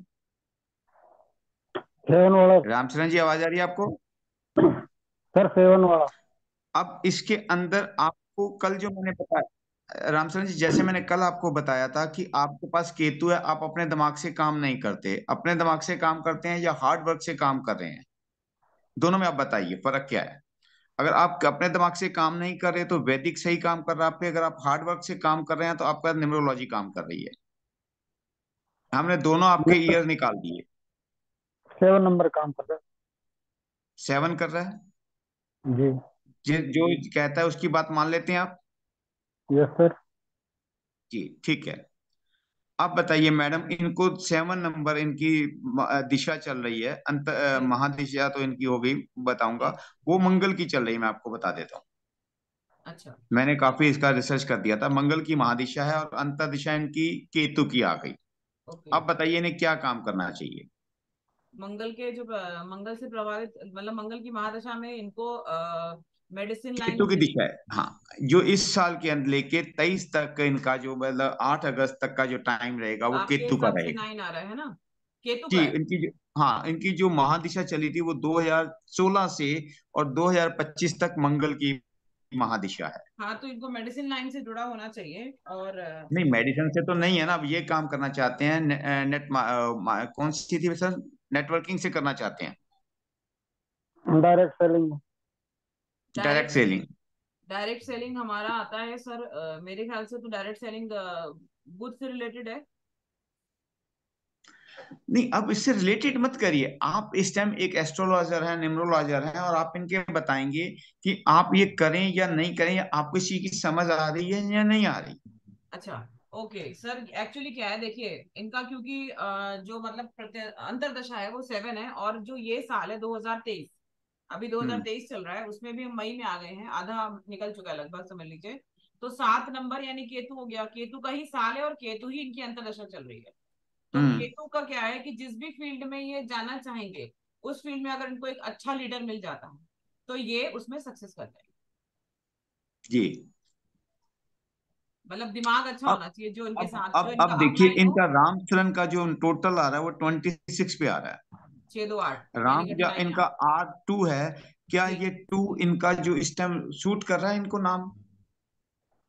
7 वाला। रामचरण जी आवाज आ रही है आपको? सर 7 वाला। अब इसके अंदर आपको कल जो मैंने बताया, रामचरण जी जैसे मैंने कल आपको बताया था कि आपके पास केतु है, आप अपने दिमाग से काम नहीं करते, अपने दिमाग से काम करते हैं या हार्ड वर्क से काम कर रहे हैं, दोनों में आप बताइए फर्क क्या है। अगर आप अपने दिमाग से काम नहीं कर रहे तो वैदिक सही काम कर रहा है आप पे, अगर आप हार्ड वर्क से काम कर रहे हैं तो आपका न्यूमरोलॉजी काम कर रही है। हमने दोनों ये आपके ईयर निकाल दिए। 7 नंबर काम कर रहा 7 कर रहा है, है जी। जो कहता है उसकी बात मान लेते हैं आप। Yes sir. जी ठीक है। आप बताइए मैडम, इनको 7 नंबर इनकी दिशा चल रही है, जी महादिशा तो इनकी हो गई, बताऊंगा। जी। वो मंगल की चल रही है, मैं आपको बता देता हूँ। अच्छा। मैंने काफी इसका रिसर्च कर दिया था, मंगल की महादिशा है और अंतर दिशा इनकी केतु की आ गई। ओके, अब बताइए इन्हें क्या काम करना चाहिए। मंगल के जो मंगल से प्रभावित, मतलब मंगल की महादशा में इनको मेडिसिन लाइन केतु की से। दिशा है, हाँ। जो इस साल के अंदर लेके 23 तक इनका जो मतलब 8 अगस्त तक का जो टाइम रहेगा वो आपके केतु का हिसाब से रहेगा। 9 आ रहा है ना, केतु जी का है। इनकी जो, हाँ इनकी जो महादिशा चली थी वो 2016 से और 2025 तक मंगल की महादिशा है। हाँ, तो इनको मेडिसिन लाइन से जुड़ा होना चाहिए, और नहीं मेडिसिन से तो नहीं है ना, अब ये काम करना चाहते हैं कौन सी थी सर, नेटवर्किंग से करना चाहते हैं, direct selling. Direct direct selling. Direct selling हमारा आता है सर, मेरे ख्याल से तो डायरेक्ट सेलिंग बुध से रिलेटेड है। नहीं अब इससे रिलेटेड मत करिए, आप इस टाइम एक एस्ट्रोलॉजर हैं, न्यूमरोलॉजर हैं, और आप इनके बताएंगे कि आप ये करें या नहीं करें, या आपको इस चीज की समझ आ रही है या नहीं आ रही। अच्छा, ओके सर, एक्चुअली क्या है देखिए, इनका क्योंकि जो मतलब अंतरदशा है वो 7 है, और जो ये साल है 2023, अभी हम्म 2023 चल रहा है, उसमें भी हम मई में आ गए हैं, आधा निकल चुका है लगभग, समझ लीजिए। तो 7 नंबर यानी केतु हो गया, केतु का ही साल है, और केतु ही इनकी अंतरदशा चल रही है। तो हम्म। केतु का क्या है कि जिस भी फील्ड में ये जाना चाहेंगे, उस फील्ड में अगर इनको एक अच्छा लीडर मिल जाता है, तो ये उसमें सक्सेस करते हैं। जी। मतलब दिमाग अच्छा अब होना चाहिए जो इनके अब साथ, जो अब इनका अब देखिए अपलाइन हो। इनका रामचरण का जो टोटल आ रहा है वो 26 पे आ रहा है। 6 2 8 राम यानी या कठिनाई इनका यहाँ। R2 है, क्या जी, ये 2 इनका जो इस टाइम सूट कर रहा है इनको नाम?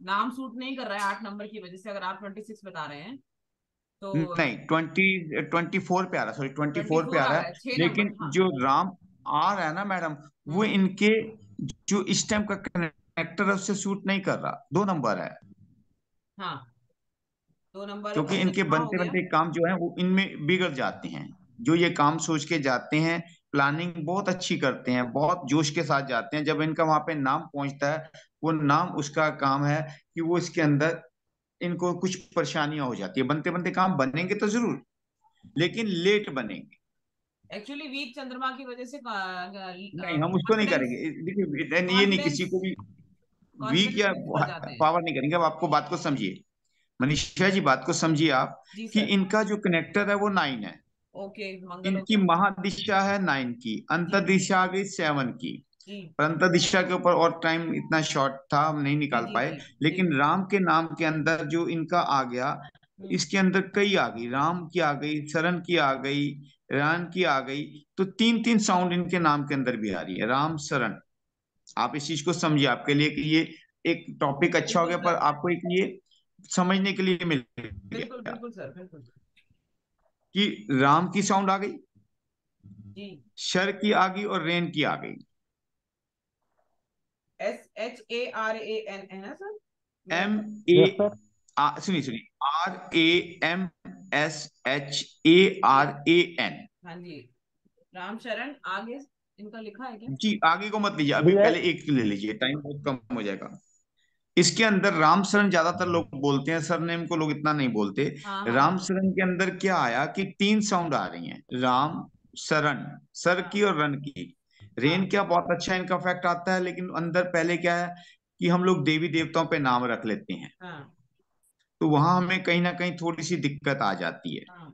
नाम सूट नहीं कर रहा है 8 नंबर की वजह से, अगर आप 26 बता रहे हैं तो। नहीं, 24 पे आ रहा, सॉरी 24 पे 24 आ आ रहा रहा है, है, 6 नंबर, लेकिन हाँ। जो राम आ रहा है ना मैडम, वो हम्म। इनके जो इस टाइम का कनेक्टर है उससे सूट नहीं कर रहा, 2 नंबर है। हाँ, 2 नंबर क्योंकि इनके चंद्रमा हो बनते गया। बनते काम जो है वो इनमें बिगड़ जाते हैं। जो ये काम सोच के जाते हैं, प्लानिंग बहुत अच्छी करते हैं, बहुत जोश के साथ जाते हैं, जब इनका वहां पे नाम पहुंचता है, वो नाम उसका काम है कि वो इसके अंदर इनको कुछ परेशानियां हो जाती है। बनते बनते काम बनेंगे तो जरूर, लेकिन लेट बनेंगे। एक्चुअली वीक चंद्रमा की वजह से नहीं, हम उसको नहीं कॉन्फिडेंस, करेंगे, देखिए ये नहीं किसी कॉन्फिडेंस को भी वीक या कॉन्फिडेंस बढ़ जाते हैं। पावर नहीं करेंगे। अब आपको बात को समझिए, मनीषा जी, बात को समझिए आप, जी कि सर। इनका जो कनेक्टर है वो 9 है। ओके, मंगल हो इनकी गया। महादिशा है 9 की, जी अंतर्दिशा आ गई 7 की। जी पर अंतर्दिशा के ऊपर और टाइम इतना शॉर्ट था, हम नहीं जी निकाल जी पाए। जी जी। लेकिन राम के नाम के अंदर जो इनका आ गया, हम्म। इसके अंदर कई आ गई, राम की आ गई, शरण की आ गई, रान की आ गई। तो तीन तीन साउंड इनके नाम के अंदर भी आ रही है, राम शरण। आप इस चीज को समझिए, आपके लिए कि ये एक टॉपिक अच्छा हो बिल्कुल गया, पर सर, आपको एक ये समझने के लिए मिल बिल्कुल गया बिल्कुल सर, बिल्कुल। कि राम की साउंड आ गई, जी। शर की आ गई, और रेन की आ गई। SHARAN है ना सर? मैं एम यस ए सर। सुनिए सुनिए, RAMSHARAN। हाँ जी, राम शरण आगे इनका लिखा है क्या? जी, आगे को मत लीजिए, अभी बी पहले एक ले लीजिए, टाइम बहुत कम हो जाएगा। इसके अंदर राम शरण ज्यादातर लोग बोलते हैं, सरनेम को लोग इतना नहीं बोलते। हाँ हाँ राम हाँ शरण के अंदर क्या आया कि 3 साउंड आ रही हैं, राम शरण, सर की हाँ और रन की। रेन हाँ क्या बहुत अच्छा इनका फैक्ट आता है, लेकिन अंदर पहले क्या है कि हम लोग देवी देवताओं पे नाम रख लेते हैं, हाँ तो वहां हमें कहीं ना कहीं थोड़ी सी दिक्कत आ जाती है। हाँ।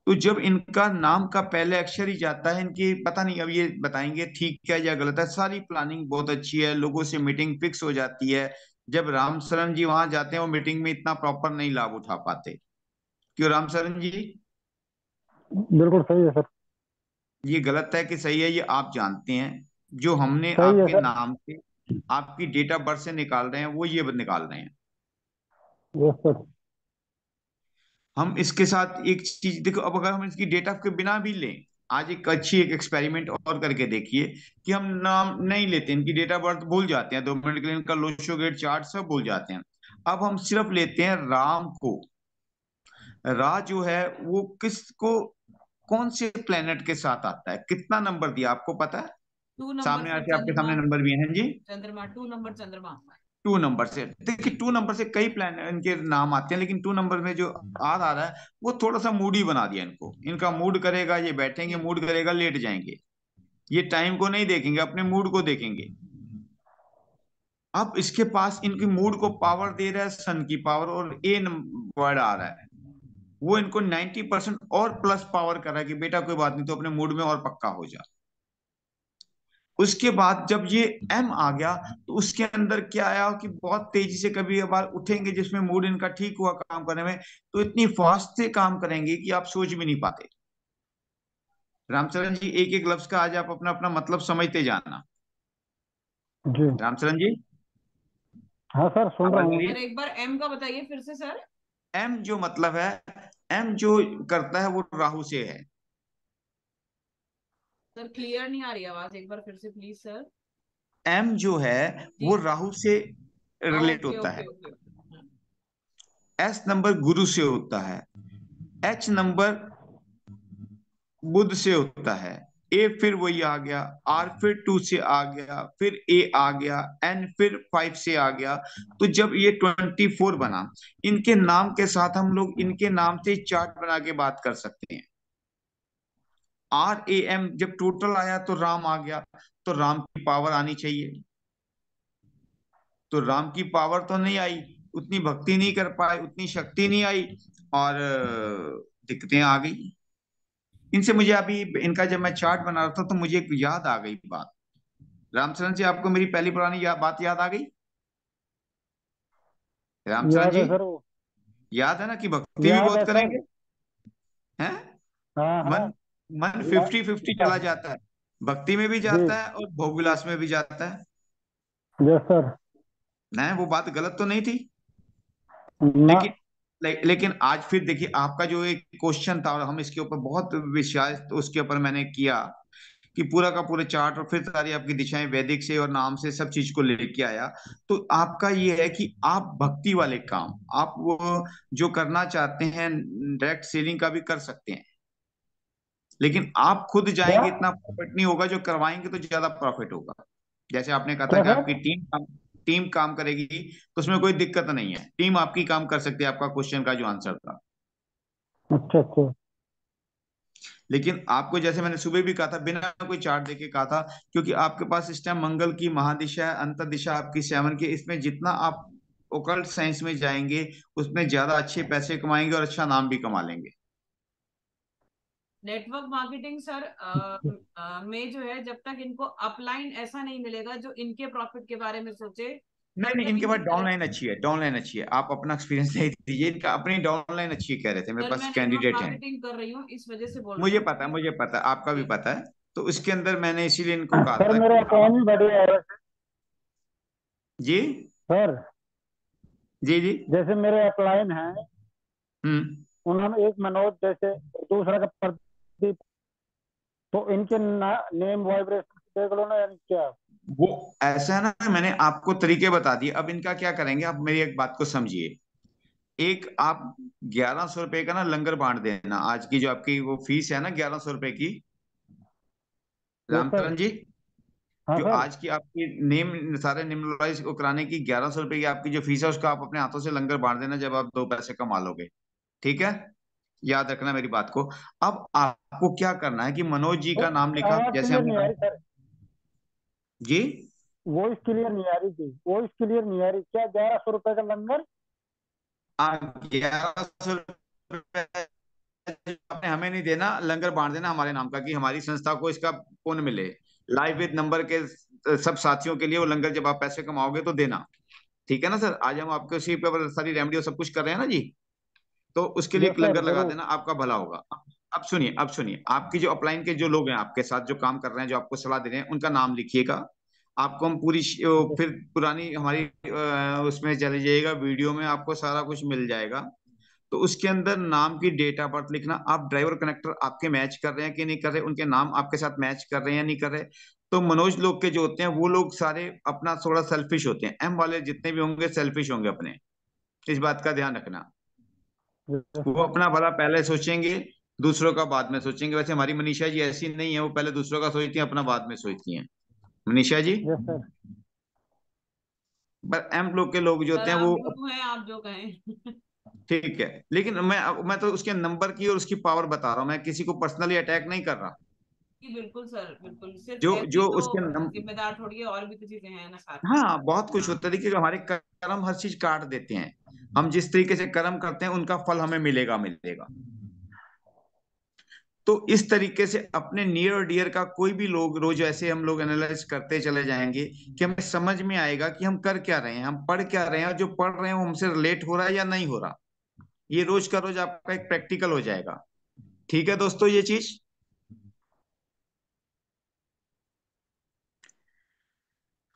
तो जब इनका नाम का पहले अक्षर ही जाता है, इनकी पता नहीं, अब ये बताएंगे ठीक है या गलत है, सारी प्लानिंग बहुत अच्छी है, लोगों से मीटिंग फिक्स हो जाती है। जब राम शरण जी वहां जाते हैं, वो मीटिंग में इतना प्रॉपर नहीं लाभ उठा पाते। क्यों राम शरण जी? बिल्कुल सही है सर। ये गलत है कि सही है, ये आप जानते हैं। जो हमने सही है आपके सर। नाम से, आपकी डेट ऑफ बर्थ से निकाल रहे हैं, वो ये निकाल रहे हैं। Yes sir. हम इसके साथ एक चीज देखो, अब अगर हम इसकी डेटा के बिना भी लें, आज एक अच्छी एक एक्सपेरिमेंट और करके देखिए कि हम नाम नहीं लेते, इनकी डेट ऑफ बर्थ भूल जाते हैं, 2 मिनट के लिए इनका लोशो गेट चार्ट सब भूल जाते हैं। अब हम सिर्फ लेते हैं राम को। रा जो है वो किसको, कौन से प्लेनेट के साथ आता है, कितना नंबर दिया आपको पता है? 2 नंबर सामने सर, आके आपके चंद्रमा। सामने नंबर भी हैं जी। चंद्रमा, 2 नंबर चंद्रमा। 2 नंबर से देखिए, 2 नंबर से कई प्लान इनके नाम आते हैं, लेकिन 2 नंबर में जो आर आ रहा है, वो थोड़ा सा मूडी बना दिया इनको। इनका मूड करेगा ये बैठेंगे, जी। मूड करेगा लेट जाएंगे। ये टाइम को नहीं देखेंगे, अपने मूड को देखेंगे। अब इसके पास इनकी मूड को पावर दे रहा है सन की पावर, और ए वर्ड आ रहा है, वो इनको 90% और प्लस पावर कर रहा है कि बेटा कोई बात नहीं, तो अपने मूड में और पक्का हो जा। उसके बाद जब ये एम आ गया, तो उसके अंदर क्या आया कि बहुत तेजी से कभी कभार उठेंगे, जिसमें मूड इनका ठीक हुआ काम करने में, तो इतनी फास्ट से काम करेंगे कि आप सोच भी नहीं पाते। रामचरण जी, एक एक लफ्ज का आज आप अपना अपना मतलब समझते जाना। जी। रामचरण जी, हाँ सर, सुन रहा आवाज आ हूँ रही मैं। सर है? एक बार एम का बताइए फिर से सर। एम जो मतलब है, एम जो करता है वो राहु से है। सर क्लियर नहीं आ रही आवाज, एक बार फिर से प्लीज सर। एम जो है जी। वो राहु से रिलेट ओके होता ओके है। ओके। एस नंबर गुरु से होता है। एच नंबर बुध से होता है। ए फिर वही आ गया, आर फिर 2 से आ गया, फिर ए आ गया, एन फिर 5 से आ गया। तो जब ये 24 बना, इनके नाम के साथ हम लोग इनके नाम से चार्ट बना के बात कर सकते हैं। RAM जब टोटल आया तो राम आ गया, तो राम की पावर आनी चाहिए। तो राम की पावर तो नहीं आई, उतनी भक्ति नहीं कर पाए, उतनी शक्ति नहीं आई, और दिक्कतें आ गई। इनसे मुझे अभी, इनका जब मैं चार्ट बना रहा था, तो मुझे एक याद आ गई बात। रामचरण जी, आपको मेरी पहली पुरानी बात याद आ गई? रामचरण याद जी, है सर वो। याद है ना कि भक्ति भी याद बहुत है सर। करेंगे, हैं? हाँ मन हाँ। मन 50-50 चला जाता है, भक्ति में भी जी। जाता है और भोग विलास में भी जाता है। Yes sir. नहीं, वो बात गलत तो नहीं थी। ना। लेकिन लेकिन आज फिर देखिए, आपका जो एक क्वेश्चन था और हम इसके ऊपर बहुत विश्वास तो उसके ऊपर मैंने किया कि पूरा का पूरा चार्ट और फिर सारी आपकी दिशाएं वैदिक से और नाम से सब चीज को लेके आया। तो आपका ये है कि आप भक्ति वाले काम आप वो जो करना चाहते हैं डायरेक्ट सेलिंग का भी कर सकते हैं, लेकिन आप खुद क्या जाएंगे इतना प्रॉफिट नहीं होगा, जो करवाएंगे तो ज्यादा प्रॉफिट होगा। जैसे आपने कहा था क्या कि सर? आपकी टीम काम करेगी, तो उसमें कोई दिक्कत नहीं है, टीम आपकी काम कर सकती है, आपका क्वेश्चन का जो आंसर था। अच्छा अच्छा। लेकिन आपको जैसे मैंने सुबह भी कहा था, बिना कोई चार्ट देके कहा था, क्योंकि आपके पास इस टाइम मंगल की महादिशा है, अंतर दिशा आपकी 7 की, इसमें जितना आप ओकल्ट साइंस में जाएंगे उसमें ज्यादा अच्छे पैसे कमाएंगे और अच्छा नाम भी कमा लेंगे। नेटवर्क मार्केटिंग सर में जो है, जब तक इनको अपलाइन ऐसा नहीं मिलेगा जो इनके प्रॉफिट के बारे में सोचे, नहीं तब नहीं, तक इनके पास इनकी डाउनलाइन तरक्की। अच्छी है, डाउनलाइन अच्छी है, आप अपना एक्सपीरियंस नहीं दीजिए, इनका अपनी डाउनलाइन अच्छी है, कह रहे थे मेरे सर पास मैं नेटवर्क कैंडिडेट हैं। मार्केटिंग कर रही हूँ, इस वजह से बोल रही मुझे हूँ। पता है, मुझे पता है, आपका भी जी। पता है। तो उसके अंदर मैंने इसीलिए इनको कहा सर था मेरा कि आप। अकाउंट भी बढ़िया है वैसे। जी सर जी जी। जैसे मेरे अपलाइन हैं, हम्म। उन्होंने एक मनोज जैसे, दूसरा का प्रदीप, तो इनके नेम वाइब्रेशन देख लो ना यानी क्या। वो ऐसा है ना, मैंने आपको तरीके बता दिए, अब इनका क्या करेंगे, आप मेरी एक बात को समझिए। एक आप 1100 रुपए का ना लंगर बांट देना, आज की जो आपकी वो फीस है ना 1100 रुपए की, यस सर। रामचरण जी, हाँ जो सर। आज की आपकी नेम सारे निम्नलाइज को कराने की 1100 रुपए की आपकी जो फीस है, उसका आप अपने हाथों से लंगर बांट देना जब आप 2 पैसे कमा लोगे। ठीक है, याद रखना मेरी बात को। अब आपको क्या करना है कि मनोज जी तो का नाम लिखा, आवाज जैसे क्लियर हमने नहीं आ रही कहा। सर। जी। वॉइस क्लियर नहीं आ रही थी, वॉइस क्लियर नहीं आ रही। क्या 1100 रुपए का लंगर? 1100 रुपए आपने हमें नहीं देना, लंगर बांट देना हमारे नाम का, कि हमारी संस्था को इसका पुण्य मिले। लाइव विद नंबर के सब साथियों के लिए वो लंगर जब आप पैसे कमाओगे तो देना। ठीक है ना सर, आज हम आपके उसी पे सारी रेमेडी और सब कुछ कर रहे हैं ना जी। तो उसके लिए यस एक सर लंगर लगा जरूर। देना, आपका भला होगा। अब सुनिए, अब सुनिए, आपकी जो अपलाइन के जो लोग हैं आपके साथ जो काम कर रहे हैं, जो आपको सलाह दे रहे हैं, उनका नाम लिखिएगा। आपको हम फिर पुरानी हमारी उसमें चले जाइएगा, वीडियो में आपको सारा कुछ मिल जाएगा। तो उसके अंदर नाम की डेट ऑफ बर्थ लिखना, आप ड्राइवर कनेक्टर आपके मैच कर रहे हैं कि नहीं कर रहे, उनके नाम आपके साथ मैच कर रहे हैं या नहीं कर रहे। तो मनोज लोग के जो होते हैं वो लोग सारे अपना थोड़ा सेल्फिश होते हैं, एम वाले जितने भी होंगे सेल्फिश होंगे अपने, इस बात का ध्यान रखना। यस वो सर। अपना भला पहले सोचेंगे, दूसरों का बाद में सोचेंगे। वैसे हमारी मनीषा जी ऐसी नहीं है, वो पहले दूसरों का सोचती हैं, अपना बाद में सोचती हैं, मनीषा जी। Yes sir. पर एम लोग के लोग जो सर होते हैं आप वो। गुरु हैं, आप जो कहें। ठीक है, लेकिन मैं तो उसके नंबर की और उसकी पावर बता रहा हूँ, मैं किसी को पर्सनली अटैक नहीं कर रहा। जी बिल्कुल सर, बिल्कुल। सिर्फ जो ऐसे ही जो तो उसके जिम्मेदार थोड़ी है, और भी तो चीजें हैं ना साथ में। हाँ, बहुत कुछ हाँ। होता है, देखिए हमारे कर्म हर चीज काट देते हैं। हम जिस तरीके से कर्म करते हैं उनका फल हमें मिलेगा मिलेगा। तो इस तरीके से अपने नियर और डियर का कोई भी लोग रोज ऐसे हम लोग एनालाइज करते चले जाएंगे कि हमें समझ में आएगा कि हम कर क्या रहे हैं, हम पढ़ क्या रहे हैं, और जो पढ़ रहे हैं वो हमसे रिलेट हो रहा है या नहीं हो रहा। ये रोज का रोज आपका एक प्रैक्टिकल हो जाएगा। ठीक है दोस्तों, ये चीज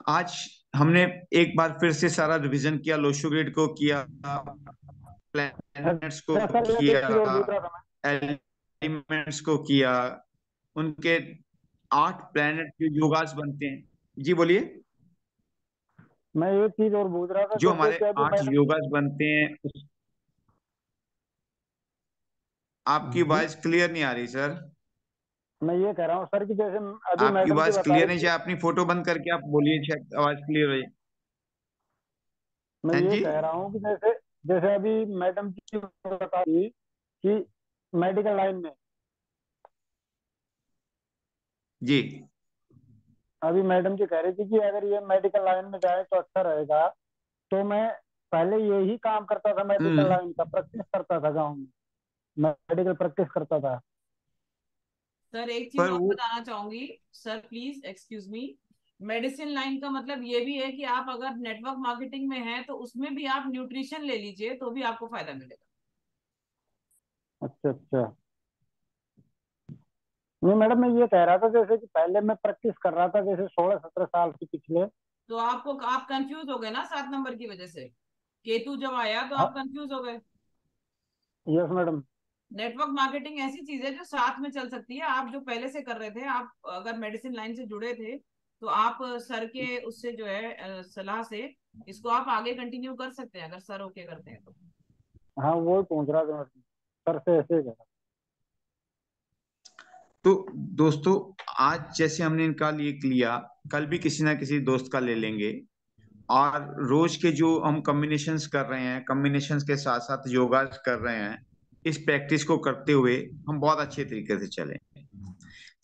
आज हमने एक बार फिर से सारा रिवीजन किया, लोशो ग्रिड को किया, प्लैनेट्स को अच्छा सर एक किया, चीज और पूछ रहा था एलिमेंट्स को किया, उनके 8 प्लैनेट जो योगास बनते हैं। जी बोलिए। मैं एक चीज और पूछ रहा था जो कि हमारे जैसे अभी 8 योगास बनते हैं आपकी जी, वॉइस क्लियर नहीं आ रही सर। मैं ये कह रहा हूँ सर कि जैसे अभी आपकी मैडम जी वॉइस बता क्लियर रही नहीं, थी, चाहे अपनी फोटो बंद करके आप बोलिए, शायद आवाज क्लियर हो जाए। मैं हैं ये जी। कह रहा हूँ कि जैसे जैसे अभी मैडम जी बता रही कि मेडिकल लाइन में, जी। अभी मैडम जी कह रही थी कि अगर ये मेडिकल लाइन में जाए तो अच्छा रहेगा। तो मैं पहले यही काम करता था, मेडिकल हम्म। लाइन का प्रैक्टिस करता था गाँव में, मेडिकल प्रैक्टिस करता था। सर एक चीज पर और वो बताना चाहूंगी। Sir please excuse me. Medicine line का मतलब ये भी है कि आप अगर नेटवर्क मार्केटिंग में हैं तो उसमें भी आप न्यूट्रिशन ले लीजिए, तो भी आपको फायदा मिलेगा। अच्छा अच्छा। नहीं मैडम, मैं ये कह रहा था जैसे कि पहले मैं प्रैक्टिस कर रहा था जैसे 16-17 साल की पिछले। तो आपको आप कंफ्यूज हो गए ना 7 नंबर की वजह से। केतु जब आया तो आप कंफ्यूज हो गए। Yes madam. नेटवर्क मार्केटिंग ऐसी चीज है जो साथ में चल सकती है। आप जो पहले से कर रहे थे, आप अगर मेडिसिन लाइन से जुड़े थे तो आप सर के उससे जो है सलाह से इसको आप आगे कंटिन्यू कर सकते हैं, अगर सर ओके करते हैं तो। हाँ वो ही पूछ रहा था मैडम, सर से ऐसे ही कह तो दोस्तों, आज जैसे हमने इनका लिख लिया, कल भी किसी ना किसी दोस्त का ले लेंगे। और रोज के जो हम कॉम्बिनेशंस कर रहे हैं, कॉम्बिनेशंस के साथ साथ योगा कर रहे हैं, इस प्रैक्टिस को करते हुए हम बहुत अच्छे तरीके से चलें।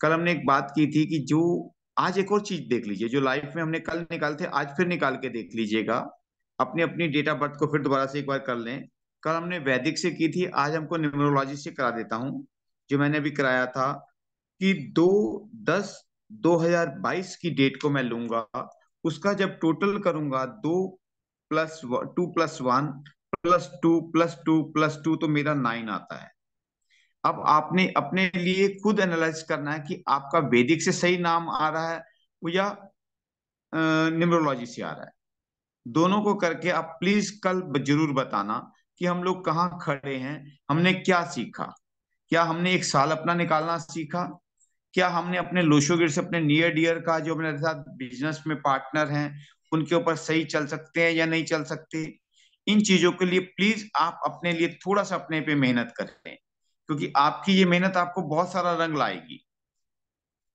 कल हमने एक बात की थी कि जो आज एक और चीज देख लीजिए, जो लाइफ में हमने कल निकाले थे आज फिर निकाल के देख लीजिएगा। अपनी अपनी डेट ऑफ बर्थ को फिर दोबारा से एक बार कर लें। कल हमने वैदिक से की थी, आज हमको न्यूमरोलॉजी से करा देता हूँ, जो मैंने अभी कराया था। कि 2/10/2022 की डेट को मैं लूंगा, उसका जब टोटल करूंगा 2+2+1+2+2+2 तो मेरा 9 आता है। अब आपने अपने लिए खुद एनालाइज करना है कि आपका वैदिक से सही नाम आ रहा है या न्यूमरोलॉजी से आ रहा है। दोनों को करके आप प्लीज कल जरूर बताना कि हम लोग कहाँ खड़े हैं, हमने क्या सीखा। क्या हमने एक साल अपना निकालना सीखा? क्या हमने अपने लोशोगिर से, अपने नियर डियर का जो मेरे साथ बिजनेस में पार्टनर हैं, उनके ऊपर सही चल सकते हैं या नहीं चल सकते? इन चीजों के लिए प्लीज आप अपने लिए थोड़ा सा अपने पे मेहनत करें, क्योंकि आपकी ये मेहनत आपको बहुत सारा रंग लाएगी।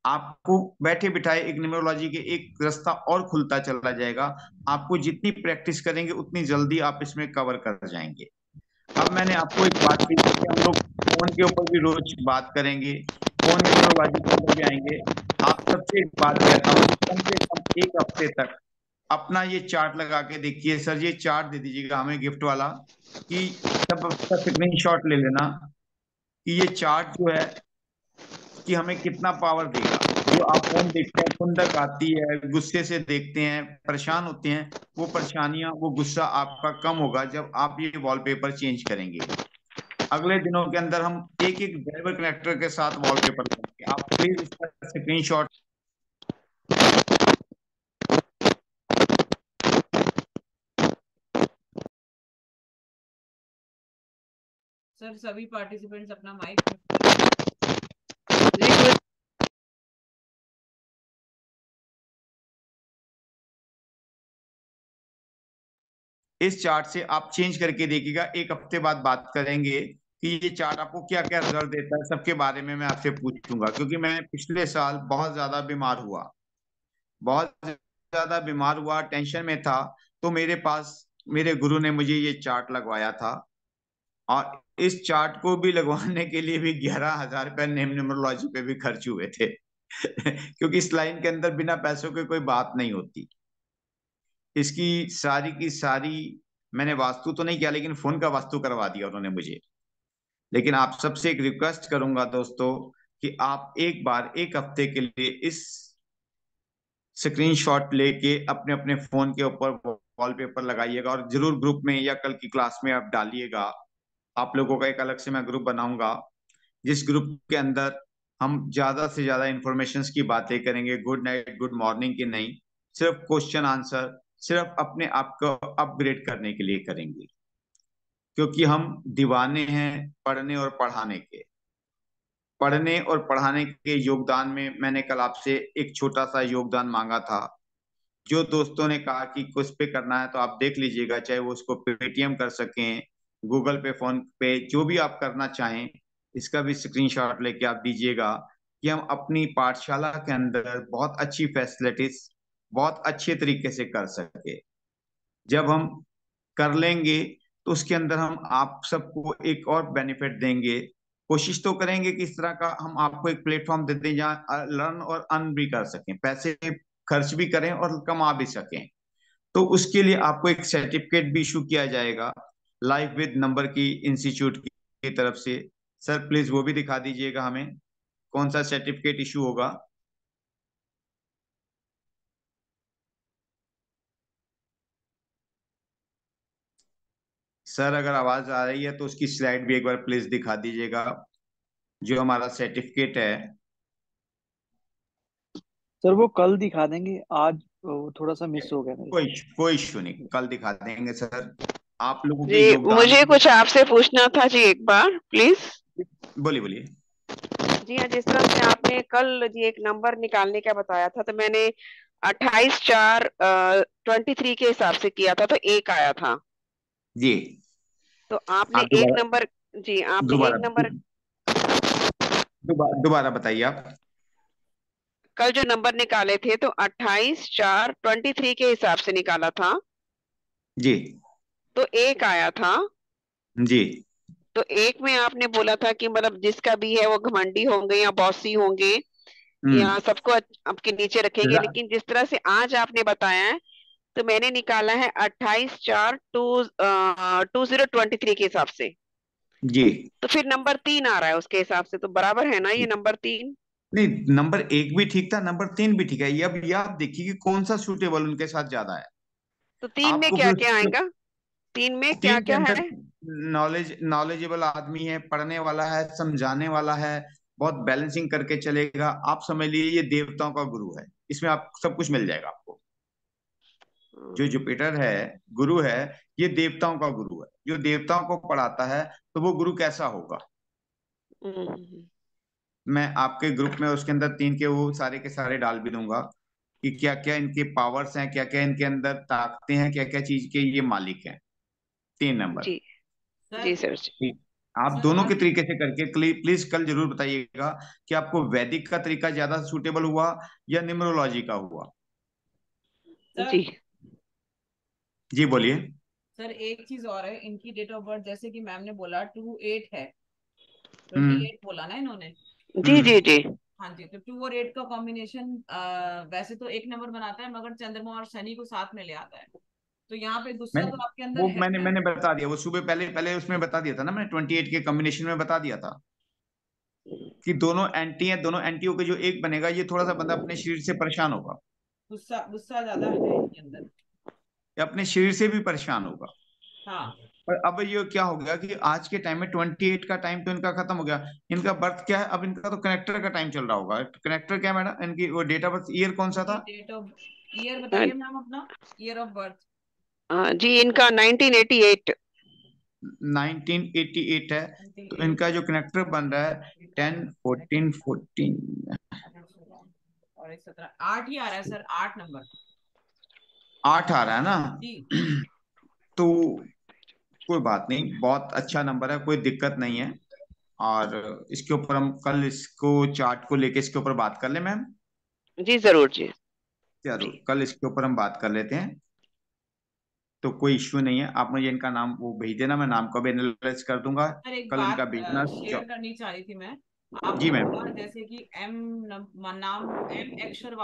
आपको बैठे बिठाए एक न्यूमरोलॉजी के एक रास्ता और खुलता चला जाएगा। आपको जितनी प्रैक्टिस करेंगे उतनी जल्दी आप इसमें कवर कर जाएंगे। अब मैंने आपको एक बात की, जैसे हम लोग फोन के ऊपर भी रोज बात करेंगे, फोन न्यूमरोलॉजी के अंदर भी आएंगे। आप सबसे एक बात कहता हूँ, कम से कम एक हफ्ते तक अपना ये चार्ट लगा के देखिए। सर ये चार्ट दे दीजिएगा हमें गिफ्ट वाला, कि सब उसका स्क्रीन शॉट ले लेना, कि ये चार्ट जो है कि हमें कितना पावर देगा। जो आप फोन देखते हैं, खुंदक आती है, गुस्से से देखते हैं, परेशान होते हैं, वो परेशानियां, वो गुस्सा आपका कम होगा जब आप ये वॉलपेपर चेंज करेंगे। अगले दिनों के अंदर हम एक एक ड्राइवर कनेक्टर के साथ वॉलपेपर करेंगे। आप प्लीज इसका स्क्रीनशॉट। सर सभी पार्टिसिपेंट्स अपना माइक म्यूट करें। इस चार्ट से आप चेंज करके देखिएगा, एक हफ्ते बाद बात करेंगे कि ये चार्ट आपको क्या क्या रिजल्ट देता है। सबके बारे में मैं आपसे पूछूंगा, क्योंकि मैं पिछले साल बहुत ज्यादा बीमार हुआ, बहुत ज्यादा बीमार हुआ, टेंशन में था। तो मेरे पास मेरे गुरु ने मुझे ये चार्ट लगवाया था, और इस चार्ट को भी लगवाने के लिए भी 11,000 रुपये नेम न्यूमरोलॉजी पे भी खर्च हुए थे। क्योंकि इस लाइन के अंदर बिना पैसों के कोई बात नहीं होती। इसकी सारी की सारी, मैंने वास्तु तो नहीं किया, लेकिन फोन का वास्तु करवा दिया उन्होंने मुझे। लेकिन आप सबसे एक रिक्वेस्ट करूंगा दोस्तों, कि आप एक बार एक हफ्ते के लिए इस स्क्रीनशॉट लेके अपने अपने फोन के ऊपर वॉलपेपर लगाइएगा, और जरूर ग्रुप में या कल की क्लास में आप डालिएगा। आप लोगों का एक अलग से मैं ग्रुप बनाऊंगा, जिस ग्रुप के अंदर हम ज्यादा से ज्यादा इंफॉर्मेशन की बातें करेंगे, गुड नाइट गुड मॉर्निंग की नहीं, सिर्फ क्वेश्चन आंसर, सिर्फ अपने आप को अपग्रेड करने के लिए करेंगे। क्योंकि हम दीवाने हैं पढ़ने और पढ़ाने के। पढ़ने और पढ़ाने के योगदान में मैंने कल आपसे एक छोटा सा योगदान मांगा था। जो दोस्तों ने कहा कि कुछ पे करना है तो आप देख लीजिएगा, चाहे वो उसको पेटीएम कर सकें, गूगल पे, फोन पे, जो भी आप करना चाहें, इसका भी स्क्रीनशॉट लेके आप दीजिएगा, कि हम अपनी पाठशाला के अंदर बहुत अच्छी फैसिलिटीज बहुत अच्छे तरीके से कर सके। जब हम कर लेंगे तो उसके अंदर हम आप सबको एक और बेनिफिट देंगे। कोशिश तो करेंगे कि इस तरह का हम आपको एक प्लेटफॉर्म दे दें जहाँ लर्न और अर्न भी कर सकें, पैसे खर्च भी करें और कमा भी सकें। तो उसके लिए आपको एक सर्टिफिकेट भी इशू किया जाएगा, लाइफ विद नंबर की इंस्टीट्यूट की तरफ से। सर प्लीज वो भी दिखा दीजिएगा हमें, कौन सा सर्टिफिकेट इशू होगा। सर अगर आवाज आ रही है तो उसकी स्लाइड भी एक बार प्लीज दिखा दीजिएगा, जो हमारा सर्टिफिकेट है। सर वो कल दिखा देंगे, आज वो थोड़ा सा मिस हो गया मेरे से। कोई कोई इशू नहीं, कल दिखा देंगे सर। आप लोगों के जी योगदान मुझे की। कुछ आपसे पूछना था जी, एक बार प्लीज। बोलिए बोलिए। जी हाँ, जिस तरह से आपने कल जी एक नंबर निकालने का बताया था, तो मैंने 28/4/23 के हिसाब से किया था, तो एक आया था। जी तो आपने आप एक दोबारा नंबर, जी आपने एक दोबारा नंबर, दोबारा बताइए आप। कल जो नंबर निकाले थे तो 28/4/23 के हिसाब से निकाला था, जी तो एक आया था। जी। तो एक में आपने बोला था कि मतलब जिसका भी है वो घमंडी होंगे या बॉसी होंगे हम्म। या सबको आपके नीचे रखेंगे, रा- लेकिन जिस तरह से आज आपने बताया है, तो मैंने निकाला है 28/4/2023 के हिसाब से। जी तो फिर नंबर 3 आ रहा है उसके हिसाब से, तो बराबर है ना ये नंबर 3? नहीं, नंबर एक भी ठीक था, नंबर तीन भी ठीक है। ये अब ये आप देखिए कि कौन सा सूटेबल उनके साथ ज्यादा है। तो 3 में आपको क्या फिर क्या आएगा? 3 में क्या तीन के क्या अंदर है? नॉलेजेबल आदमी है, पढ़ने वाला है, समझाने वाला है, बहुत बैलेंसिंग करके चलेगा। आप समझ लीजिए ये देवताओं का गुरु है। इसमें आप सब कुछ मिल जाएगा आपको। जो जुपिटर है, गुरु है, ये देवताओं का गुरु है। जो देवताओं को पढ़ाता है तो वो गुरु कैसा होगा। हम्म, मैं आपके ग्रुप में उसके अंदर तीन के वो सारे के सारे डाल भी दूंगा कि क्या क्या इनके पावर्स हैं, क्या क्या इनके अंदर ताकतें हैं, क्या क्या चीज के ये मालिक हैं। तीन नंबर। जी सर। जी सर जी। ठीक। आप सर दोनों के और तरीके से करके प्लीज कल जरूर बताइएगा कि आपको वैदिक का तरीका ज्यादा सूटेबल हुआ या न्यूमरोलॉजी का हुआ। सर जी जी बोलिए। सर एक चीज और है, इनकी डेट ऑफ बर्थ जैसे कि मैम ने बोला 28 है, हम्म 28 बोला ना इन्होंने। जी जी हम्म। जी। हाँ जी, तो 2 और 8 का कॉम्बिनेशन वैसे तो एक नंबर बनाता है, मगर चंद्रमा और शनि को साथ में ले आता है। तो यहाँ पे गुस्सा मैंने तो आपके अंदर वो है मैंने मैम। मैंने बता दिया, वो सुबह पहले पहले उसमें बता दिया था ना, मैंने 28 के कॉम्बिनेशन में बता दिया था कि दोनों एंटी हैं। दोनों एंटी होकर जो एक बनेगा, ये थोड़ा सा बंदा अपने शरीर से परेशान होगा गुस्सा गुस्सा ज्यादा है इनके अंदर। या अपने शरीर से भी परेशान होगा। हाँ। पर अब ये क्या हो गया कि आज के टाइम में 28 का टाइम तो इनका खत्म हो गया। इनका बर्थ क्या है, अब इनका तो कनेक्टर का टाइम चल रहा होगा। कनेक्टर क्या है मैडम, इनकी वो डेट ऑफ बर्थ ईयर कौन सा इनकी था। डेट ऑफ ईयर हाँ बताइए मैम अपना, ईयर ऑफ बर्थ। जी, इनका 1988। 1988 है। तो 28 इनका जो कनेक्टर बन रहा है 10 14 14। और 17, 8 ही आ रहा है सर, 8 नंबर। 8 आ रहा है ना। जी। तो कोई बात नहीं, बहुत अच्छा नंबर है, कोई दिक्कत नहीं है। और इसके ऊपर हम कल इसको चार्ट को लेके इसके ऊपर बात कर ले मैम। जी जरूर जी। जरूर, जी कल इसके ऊपर हम बात कर लेते हैं। तो कोई इश्यू नहीं है, आप मुझे इनका नाम वो भेज देना, मैं नाम को भी एनालाइज कर दूंगा। सर एक कल इनका बात भेजना शेयर करनी चाह रही थी मैं। आपने जी मैम। बोला जैसे कि नाम एम अक्षर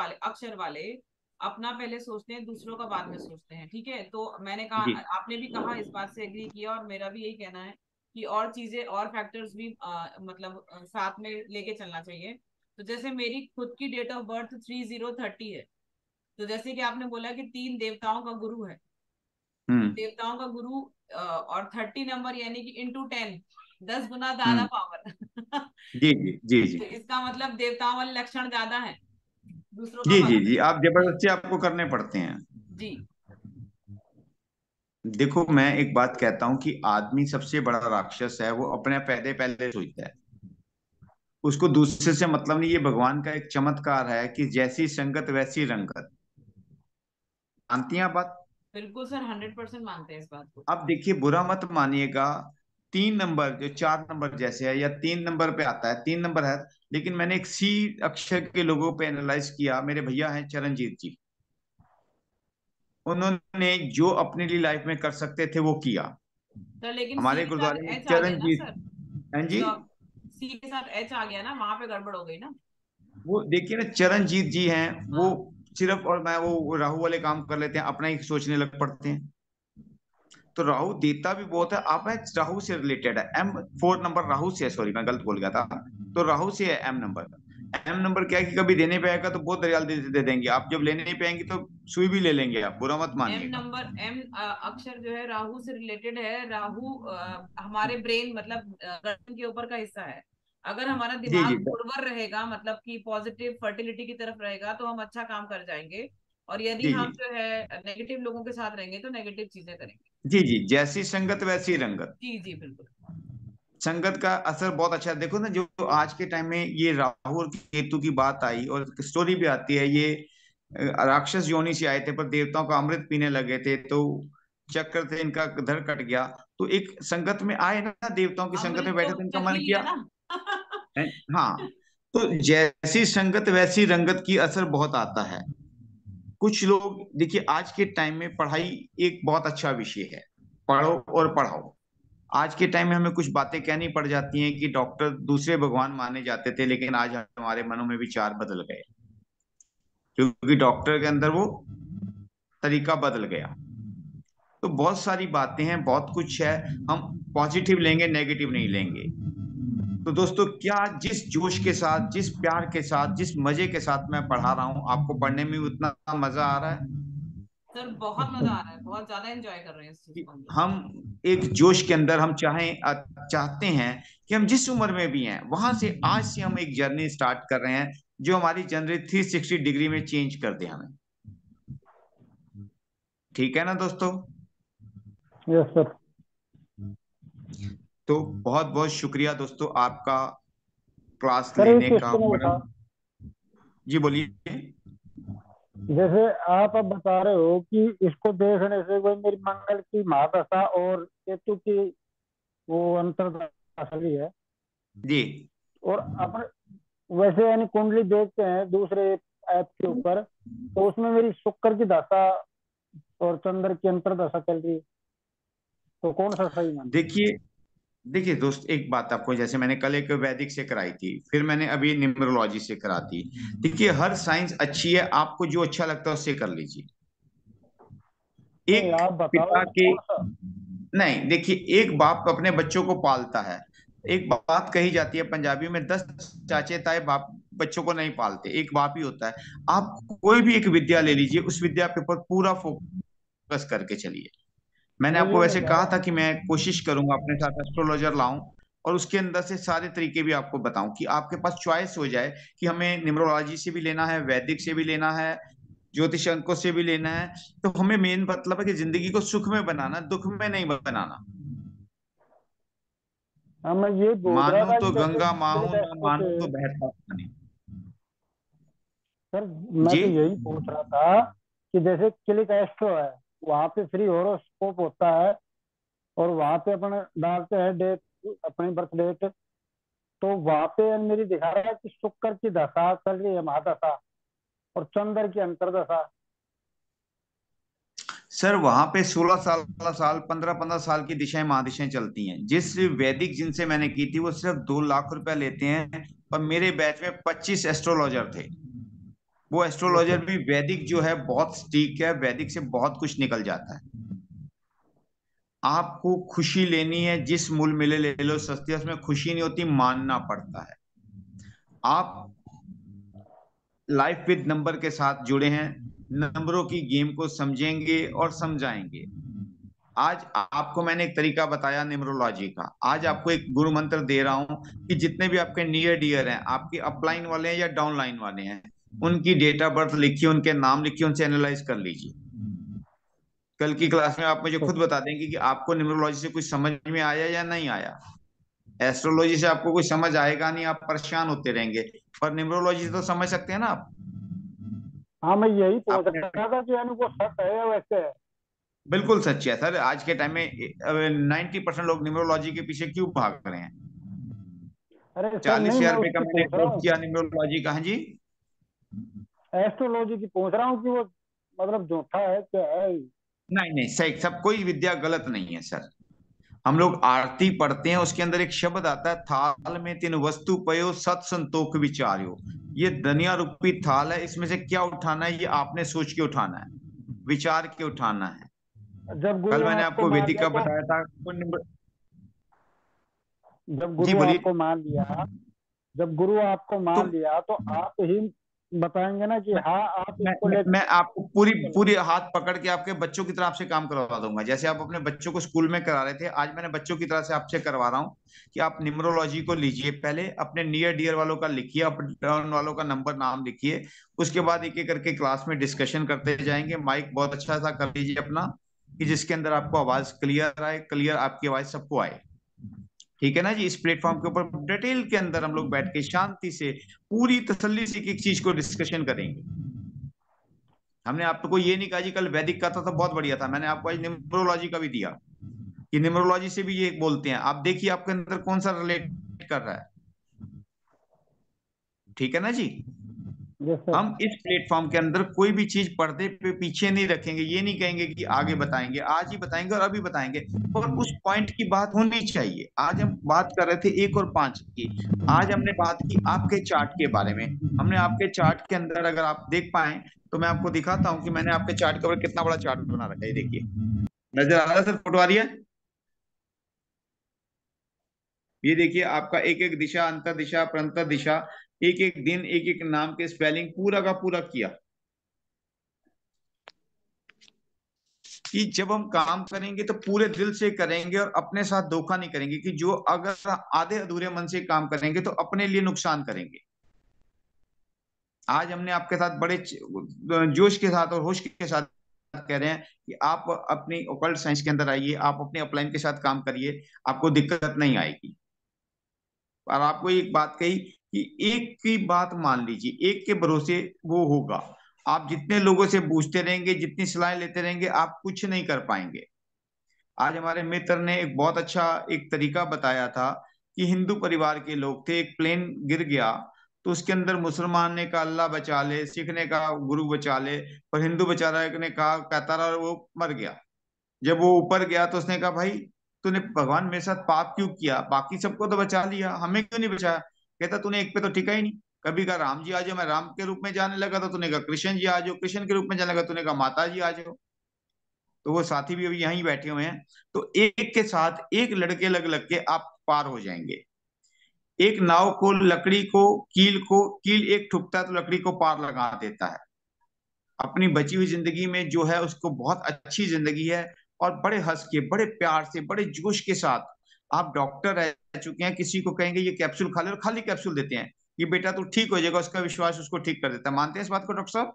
वाले अपना पहले सोचते हैं, दूसरों का बाद में सोचते हैं, ठीक है। तो मैंने कहा, जी आपने भी कहा, इस बात से एग्री किया, और मेरा भी यही कहना है कि और चीजें और फैक्टर्स भी मतलब साथ में लेके चलना चाहिए। तो जैसे मेरी खुद की डेट ऑफ बर्थ 3030 है। तो जैसे कि आपने बोला कि 3 देवताओं का गुरु है, तो हम्म देवताओं का गुरु और 30 नंबर यानी कि इंटू 10, 10 गुना ज्यादा हम्म। पावर। जी जी जी जी। तो इसका मतलब देवताओं वाले लक्षण ज्यादा है, दूसरों का जी जी बाद। जी, आप जबरदस्ती आपको करने पड़ते हैं। जी। देखो मैं एक बात कहता हूँ कि आदमी सबसे बड़ा राक्षस है, वो अपने पहले पहले सोचता है। उसको दूसरे से मतलब नहीं। ये भगवान का एक चमत्कार है कि जैसी संगत वैसी रंगत। मानती हैं आप बात। बिल्कुल सर, 100% मानते हैं इस बात को। अब देखिए, बुरा मत मानिएगा। 3 नंबर जो 4 नंबर जैसे है या 3 नंबर पे आता है, 3 नंबर है। लेकिन मैंने एक सी अक्षर के लोगों पे एनालाइज किया। मेरे भैया हैं चरणजीत जी। उन्होंने जो अपने लिए लाइफ में कर सकते थे वो किया। सर लेकिन सी हमारे के साथ गुरुद्वारे में एच आ गया ना चरणजीत। सर। हैं जी। सी के साथ एच आ गया ना, वहां पे गड़बड़ हो गई ना। वो देखिए ना, चरणजीत जी हैं वो। हाँ। सिर्फ और मैं वो राहु वाले काम कर लेते हैं, अपना ही सोचने लग पड़ते हैं। तो राहु देता भी बहुत है। आप है राहु से रिलेटेड है। M4 नंबर राहु से है, सॉरी मैं गलत बोल गया था। तो राहु से है M नंबर क्या है कि कभी देने पे आएगा तो बहुत दरियाल दे देंगे। आप जब लेने नहीं पाएंगे तो सुई भी ले लेंगे। आप बुरा मत एम मानिएगा। नंबर एम अक्षर जो है राहु से रिलेटेड है। राहु हमारे ब्रेन मतलब गर्दन के ऊपर का हिस्सा है। अगर हमारा जी दिमाग जी उर्वर रहेगा, मतलब कि पॉजिटिव फर्टिलिटी की तरफ रहेगा, तो हम अच्छा काम कर जाएंगे। और यदि जी हम जी जो है नेगेटिव लोगों के साथ रहेंगे तो नेगेटिव चीजें करेंगे। जी जी, जैसी संगत वैसी रंगत। जी जी बिल्कुल। संगत का असर बहुत अच्छा है। देखो ना, जो आज के टाइम में ये राहु और केतु की बात आई और स्टोरी भी आती है, ये राक्षस योनि से आए थे पर देवताओं का अमृत पीने लगे थे, तो चक्र से इनका धड़ कट गया। तो एक संगत में आए ना, देवताओं की संगत में अमृत तो बैठे तो इनका चख ही मन लिया किया ना। है। हाँ, तो जैसी संगत वैसी रंगत की असर बहुत आता है। कुछ लोग देखिए, आज के टाइम में पढ़ाई एक बहुत अच्छा विषय है, पढ़ो और पढ़ाओ। आज के टाइम में हमें कुछ बातें कहनी पड़ जाती हैं कि डॉक्टर दूसरे भगवान माने जाते थे, लेकिन आज हमारे मनों में विचार बदल गए, क्योंकि डॉक्टर के अंदर वो तरीका बदल गया। तो बहुत सारी बातें हैं, बहुत कुछ है। हम पॉजिटिव लेंगे, नेगेटिव नहीं लेंगे। तो दोस्तों, क्या जिस जोश के साथ, जिस प्यार के साथ, जिस मजे के साथ मैं पढ़ा रहा हूं, आपको पढ़ने में उतना मजा आ रहा है सर बहुत मजा आ रहा है, बहुत ज्यादा एंजॉय कर रहे हैं इस चीज कि को हम लोग। हम एक जोश के अंदर हम चाहते हैं कि हम जिस उम्र में भी हैं, वहां से आज से हम एक जर्नी स्टार्ट कर रहे हैं जो हमारी जर्नी 360 डिग्री में चेंज कर दे हमें। ठीक है ना दोस्तों? Yes sir. तो बहुत बहुत शुक्रिया दोस्तों आपका क्लास सर एक लेने का। क्वेश्चन और था। जी बोलिए। जैसे आप अब बता रहे हो कि इसको देखने से कोई मेरी मंगल की महादशा और केतु की वो अंतर्दशा भी है। जी और अपन वैसे यानी कुंडली देखते हैं दूसरे ऐप के ऊपर, तो उसमें मेरी शुक्र की दशा और चंद्र की अंतर्दशा चल रही है, तो कौन सा सही माने? देखिए, देखिए दोस्त, एक बात आपको, जैसे मैंने कल एक वैदिक से कराई थी, फिर मैंने अभी न्यूमरोलॉजी से करा दी। देखिए, हर साइंस अच्छी है, आपको जो अच्छा लगता है उससे कर लीजिए। नहीं एक आप बताओ पिता यानी के कौन सा। नहीं, देखिए, एक बाप अपने बच्चों को पालता है। एक बात कही जाती है पंजाबी में, 10 चाचे ताए बाप बच्चों को नहीं पालते, एक बाप ही होता है। आप कोई भी एक विद्या ले लीजिए, उस विद्या के ऊपर पूरा फोकस करके चलिए। मैंने नहीं आपको ये मैं वैसे कह कहा रहा था हूँ। कि मैं कोशिश करूंगा अपने साथ एस्ट्रोलॉजर लाऊं, और उसके अंदर से सारे तरीके भी आपको बताऊं कि आपके पास चॉइस हो जाए कि हमें न्यूमरोलॉजी से भी लेना है, वैदिक से भी लेना है, ज्योतिष अंकों से भी लेना है। तो हमें मेन मतलब है कि जिंदगी को सुख में बनाना, दुख में नहीं बनाना। हाँ मैं ये पूछ रहा मानो था कि तो जैसे गंगा क्लिक माहू, ना एस्ट्रो मानो से। तो बहता पानी। सर मैं जी तो यही पूछ रहा था कि जैसे क्लिक एस्ट्रो है, वहां पे फ्री हॉरोस्कोप होता है, और वहां पे अपन डालते हैं डेट, अपनी बर्थ डेट, तो वहां पे मेरी दिखा रहा है कि शुक्र की दशा चल रही है, महादशा, और चंद्र की अंतर्दशा। सर, वहां पे 16 साल 15-15 साल की दिशाएं महादिशाएं चलती हैं। जिस वैदिक जिनसे मैंने की थी, वो सिर्फ 2 लाख रुपया लेते हैं, और मेरे बैच में 25 एस्ट्रोलॉजर थे। वो यस एस्ट्रोलॉजर सर। भी वैदिक जो है बहुत स्टीक है, वैदिक से बहुत कुछ निकल जाता है। आपको खुशी लेनी है, जिस मूल मिले ले लो, सस्ती है, उसमें खुशी नहीं होती, मानना पड़ता है। आप लाइफ विद नंबर के साथ जुड़े हैं, नंबरों की गेम को समझेंगे और समझाएंगे। आज आपको मैंने एक तरीका बताया न्यूमरोलॉजी का, आज आपको एक गुरु मंत्र दे रहा हूं कि जितने भी आपके नियर डियर हैं, आपके अपलाइन वाले हैं या डाउनलाइन वाले हैं, उनकी डेट ऑफ बर्थ लिखिए, उनके नाम लिखिए, उनसे एनालाइज कर लीजिए। कल की क्लास में आप मुझे खुद बता देंगे कि आपको न्यूमरोलॉजी से कुछ समझ में आया या नहीं आया। एस्ट्रोलॉजी से आपको कुछ समझ आएगा नहीं, आप परेशान होते रहेंगे, पर न्यूमरोलॉजी से तो समझ सकते हैं ना आप। हाँ मैं यही पूछ आपने रहा था कि यानी वो सच है या वैसे है। बिल्कुल सच है सर, आज के टाइम में 90% लोग न्यूमरोलॉजी के पीछे क्यों भाग रहे हैं। अरे सर चालीस नहीं, मैं हजार रुपए का उसकी मैंने पूछ रहा कोर्स हूँ, किया न्यूमरोलॉजी का। हाँ जी। एस्ट्रोलॉजी की पूछ रहा हूँ कि वो मतलब झूठा है क्या है। नहीं नहीं, सही, सब कोई विद्या गलत नहीं है सर। हम लोग आरती पढ़ते हैं, उसके अंदर एक शब्द आता है, थाल में तीन वस्तु पयो सत संतोख विचार्यो। ये दुनिया रूपी थाल है, इसमें से क्या उठाना है, ये आपने सोच के उठाना है, विचार के उठाना है। जब गुरु कल मैंने आपको आपको मान वेदिक लिया का तो, बताया था जब जी गुरु बोलिए। आपको मान लिया, जब गुरु आपको तो मान लिया तो आप ही बताएंगे ना कि मैं हाँ आप मैं इसको मैं लेकर मैं आपको पूरी चलो। पूरी हाथ पकड़ के आपके बच्चों की तरह आपसे काम करवा दूंगा। जैसे आप अपने बच्चों को स्कूल में करा रहे थे, आज मैंने बच्चों की तरह से आपसे करवा रहा हूँ कि आप न्यूमरोलॉजी को लीजिए। पहले अपने नियर डियर वालों का लिखिए, अप डाउन वालों का नंबर नाम लिखिए। उसके बाद एक एक करके क्लास में डिस्कशन करते जाएंगे। माइक बहुत अच्छा सा कर लीजिए अपना, कि जिसके अंदर आपको आवाज क्लियर आए, क्लियर आपकी आवाज सबको आए। ठीक है ना जी। इस प्लेटफॉर्म के ऊपर डिटेल के अंदर हम लोग बैठ के शांति से पूरी तसल्ली से एक चीज को डिस्कशन करेंगे। हमने आपको ये नहीं कहा जी कल वैदिक का था तो बहुत बढ़िया था, मैंने आपको आज न्यूमरोलॉजी का भी दिया कि न्यूमरोलॉजी से भी ये बोलते हैं। आप देखिए आपके अंदर कौन सा रिलेट कर रहा है। ठीक है ना जी। Yes sir. हम इस प्लेटफॉर्म के अंदर कोई भी चीज पर्दे पे पीछे नहीं रखेंगे। ये नहीं कहेंगे कि आगे बताएंगे, आज ही बताएंगे और अभी बताएंगे। और उस पॉइंट की बात होनी चाहिए। आज हम बात कर रहे थे 1 और 5 की। आज हमने बात की आपके चार्ट के बारे में। हमने आपके चार्ट के अंदर, अगर आप देख पाए तो मैं आपको दिखाता हूँ कि मैंने आपके चार्ट के ऊपर कितना बड़ा चार्ट बना रखा है। ये देखिए, नजर आ रहा है सर? फोटो आ रही है? ये देखिए आपका एक एक दिशा, अंतर दिशा, प्रंतर दिशा, एक एक दिन, एक एक नाम के स्पेलिंग पूरा का पूरा किया। कि जब हम काम करेंगे तो पूरे दिल से करेंगे और अपने साथ धोखा नहीं करेंगे। कि जो अगर आधे अधूरे मन से काम करेंगे तो अपने लिए नुकसान करेंगे। आज हमने आपके साथ बड़े जोश के साथ और होश के साथ कह रहे हैं कि आप अपनी ओकल्ट साइंस के अंदर आइए, आप अपने अपलाइन के साथ काम करिए, आपको दिक्कत नहीं आएगी। और आपको एक बात कही कि एक की बात मान लीजिए, एक के भरोसे वो होगा। आप जितने लोगों से पूछते रहेंगे, जितनी सलाह लेते रहेंगे, आप कुछ नहीं कर पाएंगे। आज हमारे मित्र ने एक बहुत अच्छा एक तरीका बताया था कि हिंदू परिवार के लोग थे, एक प्लेन गिर गया तो उसके अंदर मुसलमान ने कहा अल्लाह बचा ले, सिख ने कहा गुरु बचा ले, और हिंदू बेचारा ने कहा कहता रहा और वो मर गया। जब वो ऊपर गया तो उसने कहा भाई तूने भगवान मेरे साथ पाप क्यों किया? बाकी सबको तो बचा लिया, हमें क्यों नहीं बचाया? कहता तूने एक पे तो टिका ही नहीं। कभी कहा राम जी आ जाओ, मैं राम के रूप में जाने लगा तो तूने कहा कृष्ण जी आ जाओ, कृष्ण के रूप में जाने लगा तूने कहा माता जी आ जाओ। तो वो साथी भी अभी यहीं बैठे हुए हैं। तो एक के साथ एक लड़के लग लग के आप पार हो जाएंगे। एक नाव को, लकड़ी को, कील एक ठुकता है तो लकड़ी को पार लगा देता है। अपनी बची हुई जिंदगी में जो है उसको बहुत अच्छी जिंदगी है, और बड़े हंस के, बड़े प्यार से, बड़े जोश के साथ आप डॉक्टर रह चुके हैं, किसी को कहेंगे ये कैप्सूल खा ले और खाली कैप्सूल देते हैं कि बेटा तू ठीक हो जाएगा, उसका विश्वास उसको ठीक कर देता है। मानते हैं इस बात को डॉक्टर साहब?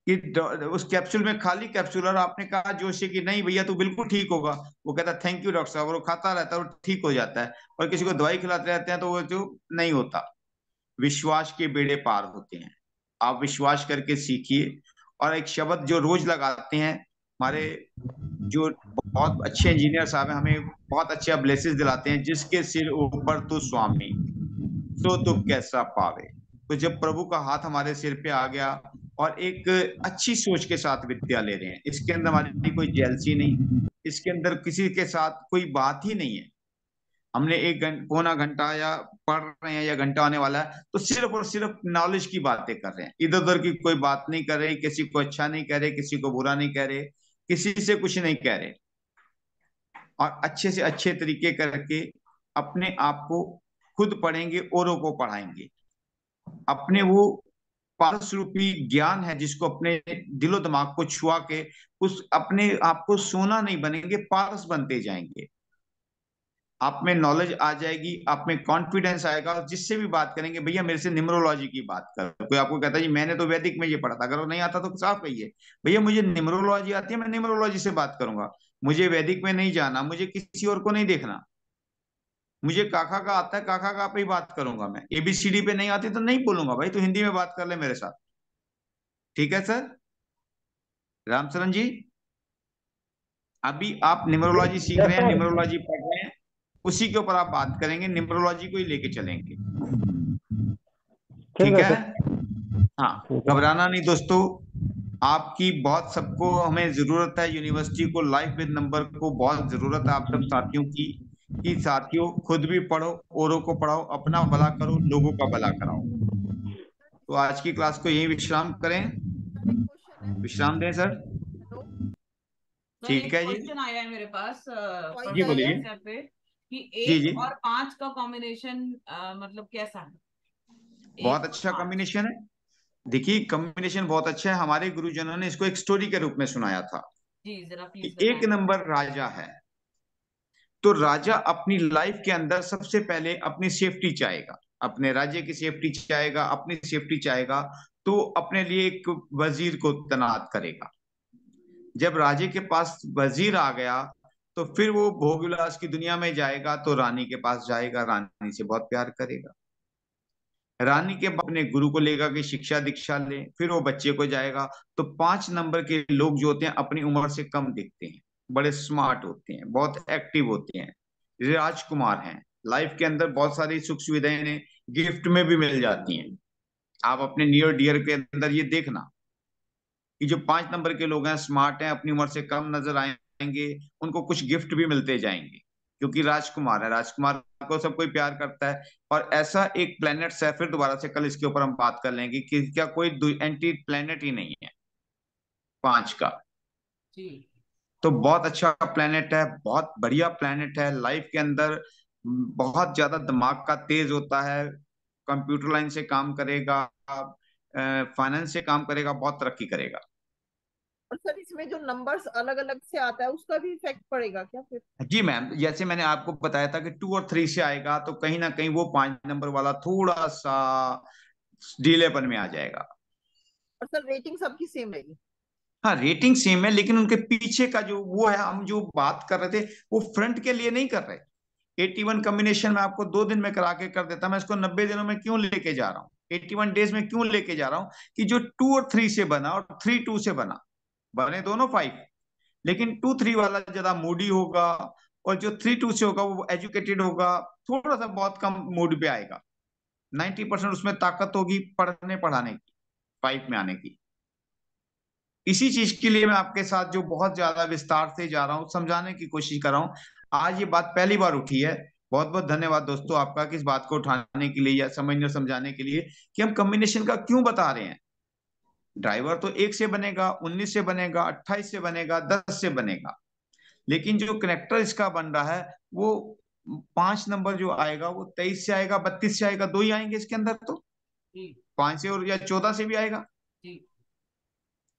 कि उस कैप्सूल में खाली कैप्सूल, और आपने कहा जोश से कि नहीं भैया तू बिल्कुल ठीक होगा, वो कहता थैंक यू डॉक्टर साहब, और वो खाता रहता है और ठीक हो जाता है। और किसी को दवाई खिलाते रहते हैं तो वो जो नहीं होता। विश्वास के बेड़े पार होते हैं। आप विश्वास करके सीखिए। और एक शब्द जो रोज लगाते हैं हमारे जो बहुत अच्छे इंजीनियर साहब हैं, हमें बहुत अच्छे ब्लेसेस दिलाते हैं, जिसके सिर ऊपर तू स्वामी सो तू कैसा पावे। तो जब प्रभु का हाथ हमारे सिर पे आ गया और एक अच्छी सोच के साथ विद्या ले रहे हैं, इसके अंदर हमारी कोई जेलसी नहीं, इसके अंदर किसी के साथ कोई बात ही नहीं है। हमने एक पौना घंटा या पढ़ रहे हैं या घंटा आने वाला है तो सिर्फ और सिर्फ नॉलेज की बातें कर रहे हैं, इधर उधर की कोई बात नहीं कर रहे, किसी को अच्छा नहीं कह रहे, किसी को बुरा नहीं कह रहे, किसी से कुछ नहीं कह रहे। और अच्छे से अच्छे तरीके करके अपने आप को खुद पढ़ेंगे, औरों को पढ़ाएंगे। अपने वो पारस रूपी ज्ञान है जिसको अपने दिलो दिमाग को छुआ के उस अपने आप को सोना नहीं बनेंगे, पारस बनते जाएंगे। आप में नॉलेज आ जाएगी, आप में कॉन्फिडेंस आएगा, और जिससे भी बात करेंगे भैया मेरे से न्यूमरोलॉजी की बात कर, कोई आपको कहता है जी मैंने तो वैदिक में ये पढ़ा था, अगर वो नहीं आता तो साफ कहिए भैया मुझे न्यूमरोलॉजी आती है, मैं न्यूमरोलॉजी से बात करूंगा। मुझे वैदिक में नहीं जाना, मुझे किसी और को नहीं देखना, मुझे काका का आता है, काका का पे ही बात करूंगा। मैं एबीसीडी पे नहीं आती तो नहीं बोलूंगा भाई, तो हिंदी में बात कर ले मेरे साथ। ठीक है सर? रामचरण जी, अभी आप न्यूमरोलॉजी सीख यस रहे हैं, सर। न्यूमरोलॉजी पढ़ रहे हैं, उसी के ऊपर आप बात करेंगे, न्यूमरोलॉजी को ही लेके चलेंगे। ठीक ठीक है है? सर। हाँ, ठीक है। घबराना नहीं दोस्तों। आपकी बहुत सबको हमें जरूरत है, यूनिवर्सिटी को, लाइफ विद नंबर को बहुत जरूरत है आप सब साथियों की। कि साथियों खुद भी पढ़ो, औरों को पढ़ाओ, अपना भला करो, लोगों का भला कराओ। तो आज की क्लास को यही विश्राम करें, विश्राम दें सर। सर ठीक एक है जी। क्वेश्चन आया है मेरे पास जी पर्सनल बोलिए। व्हाट्सएप पे कि जी जी। 1 और 5 का कॉम्बिनेशन मतलब कैसा है? बहुत 1 अच्छा और 5। कॉम्बिनेशन है। देखिए कॉम्बिनेशन बहुत अच्छा है, हमारे गुरुजनों ने इसको एक स्टोरी के रूप में सुनाया था जी जरा कि प्लीज एक बताएं। नंबर राजा है, तो राजा अपनी लाइफ के अंदर सबसे पहले अपनी सेफ्टी चाहेगा, अपने राज्य की सेफ्टी चाहेगा, अपनी सेफ्टी चाहेगा, तो अपने लिए एक वजीर को तैनात करेगा। जब राजे के पास वजीर आ गया तो फिर वो भोग विलास की दुनिया में जाएगा, तो रानी के पास जाएगा, रानी से बहुत प्यार करेगा। रानी के अपने गुरु को लेगा कि शिक्षा दीक्षा ले, फिर वो बच्चे को जाएगा। तो 5 नंबर के लोग जो होते हैं अपनी उम्र से कम दिखते हैं, बड़े स्मार्ट होते हैं, बहुत एक्टिव होते हैं, राजकुमार हैं। लाइफ के अंदर बहुत सारी सुख सुविधाएं इन्हें गिफ्ट में भी मिल जाती हैं। आप अपने नियर डियर के अंदर ये देखना कि जो 5 नंबर के लोग हैं, स्मार्ट हैं, अपनी उम्र से कम नजर आएंगे, उनको कुछ गिफ्ट भी मिलते जाएंगे, क्योंकि राजकुमार है, राजकुमार को सब कोई प्यार करता है। और ऐसा एक प्लेनेट है, फिर दोबारा से कल इसके ऊपर हम बात कर लेंगे कि क्या कोई एंटी प्लेनेट ही नहीं है 5 का। जी तो बहुत अच्छा प्लेनेट है, बहुत बढ़िया प्लेनेट है। लाइफ के अंदर बहुत ज्यादा दिमाग का तेज होता है, कंप्यूटर लाइन से काम करेगा, फाइनेंस से काम करेगा, बहुत तरक्की करेगा। और सर इसमें जो नंबर्स अलग अलग से आता है उसका भी इफेक्ट पड़ेगा क्या फिर? जी मैम, जैसे मैंने आपको बताया था कि 2 और 3 से आएगा, तो कहीं ना कहीं वो 5 नंबर वाला थोड़ा सा डीलेपन में आ जाएगा। और सर रेटिंग सबकी सेम रहेगी? हाँ रेटिंग सेम है, लेकिन उनके पीछे का जो वो है, हम जो बात कर रहे थे वो फ्रंट के लिए नहीं कर रहे। 81 कॉम्बिनेशन में आपको 2 दिन में करा के कर देता, मैं इसको 90 दिनों में क्यों लेके जा रहा हूँ, 81 डेज में क्यों लेके जा रहा हूँ? कि जो 2 और 3 से बना और 3 2 से बना, बने दोनों 5, लेकिन 2 3 वाला ज्यादा मूडी होगा, और जो 3 2 से होगा वो एजुकेटेड होगा, थोड़ा सा बहुत कम मूड पे आएगा। 90% उसमें ताकत होगी पढ़ने पढ़ाने की, 5 में आने की। इसी चीज के लिए मैं आपके साथ जो बहुत ज्यादा विस्तार से जा रहा हूँ, समझाने की कोशिश कर रहा हूँ। आज ये बात पहली बार उठी है। बहुत बहुत धन्यवाद दोस्तों आपका कि इस बात को उठाने के लिए या समझने और समझाने के लिए कि हम कॉम्बिनेशन का क्यों बता रहे हैं। ड्राइवर तो 1 से बनेगा, 19 से बनेगा, 28 से बनेगा, 10 से बनेगा, लेकिन जो कनेक्टर इसका बन रहा है वो 5 नंबर जो आएगा वो 23 से आएगा, 32 से आएगा, 2 ही आएंगे इसके अंदर। तो जी 5 से और या 14 से भी आएगा। जी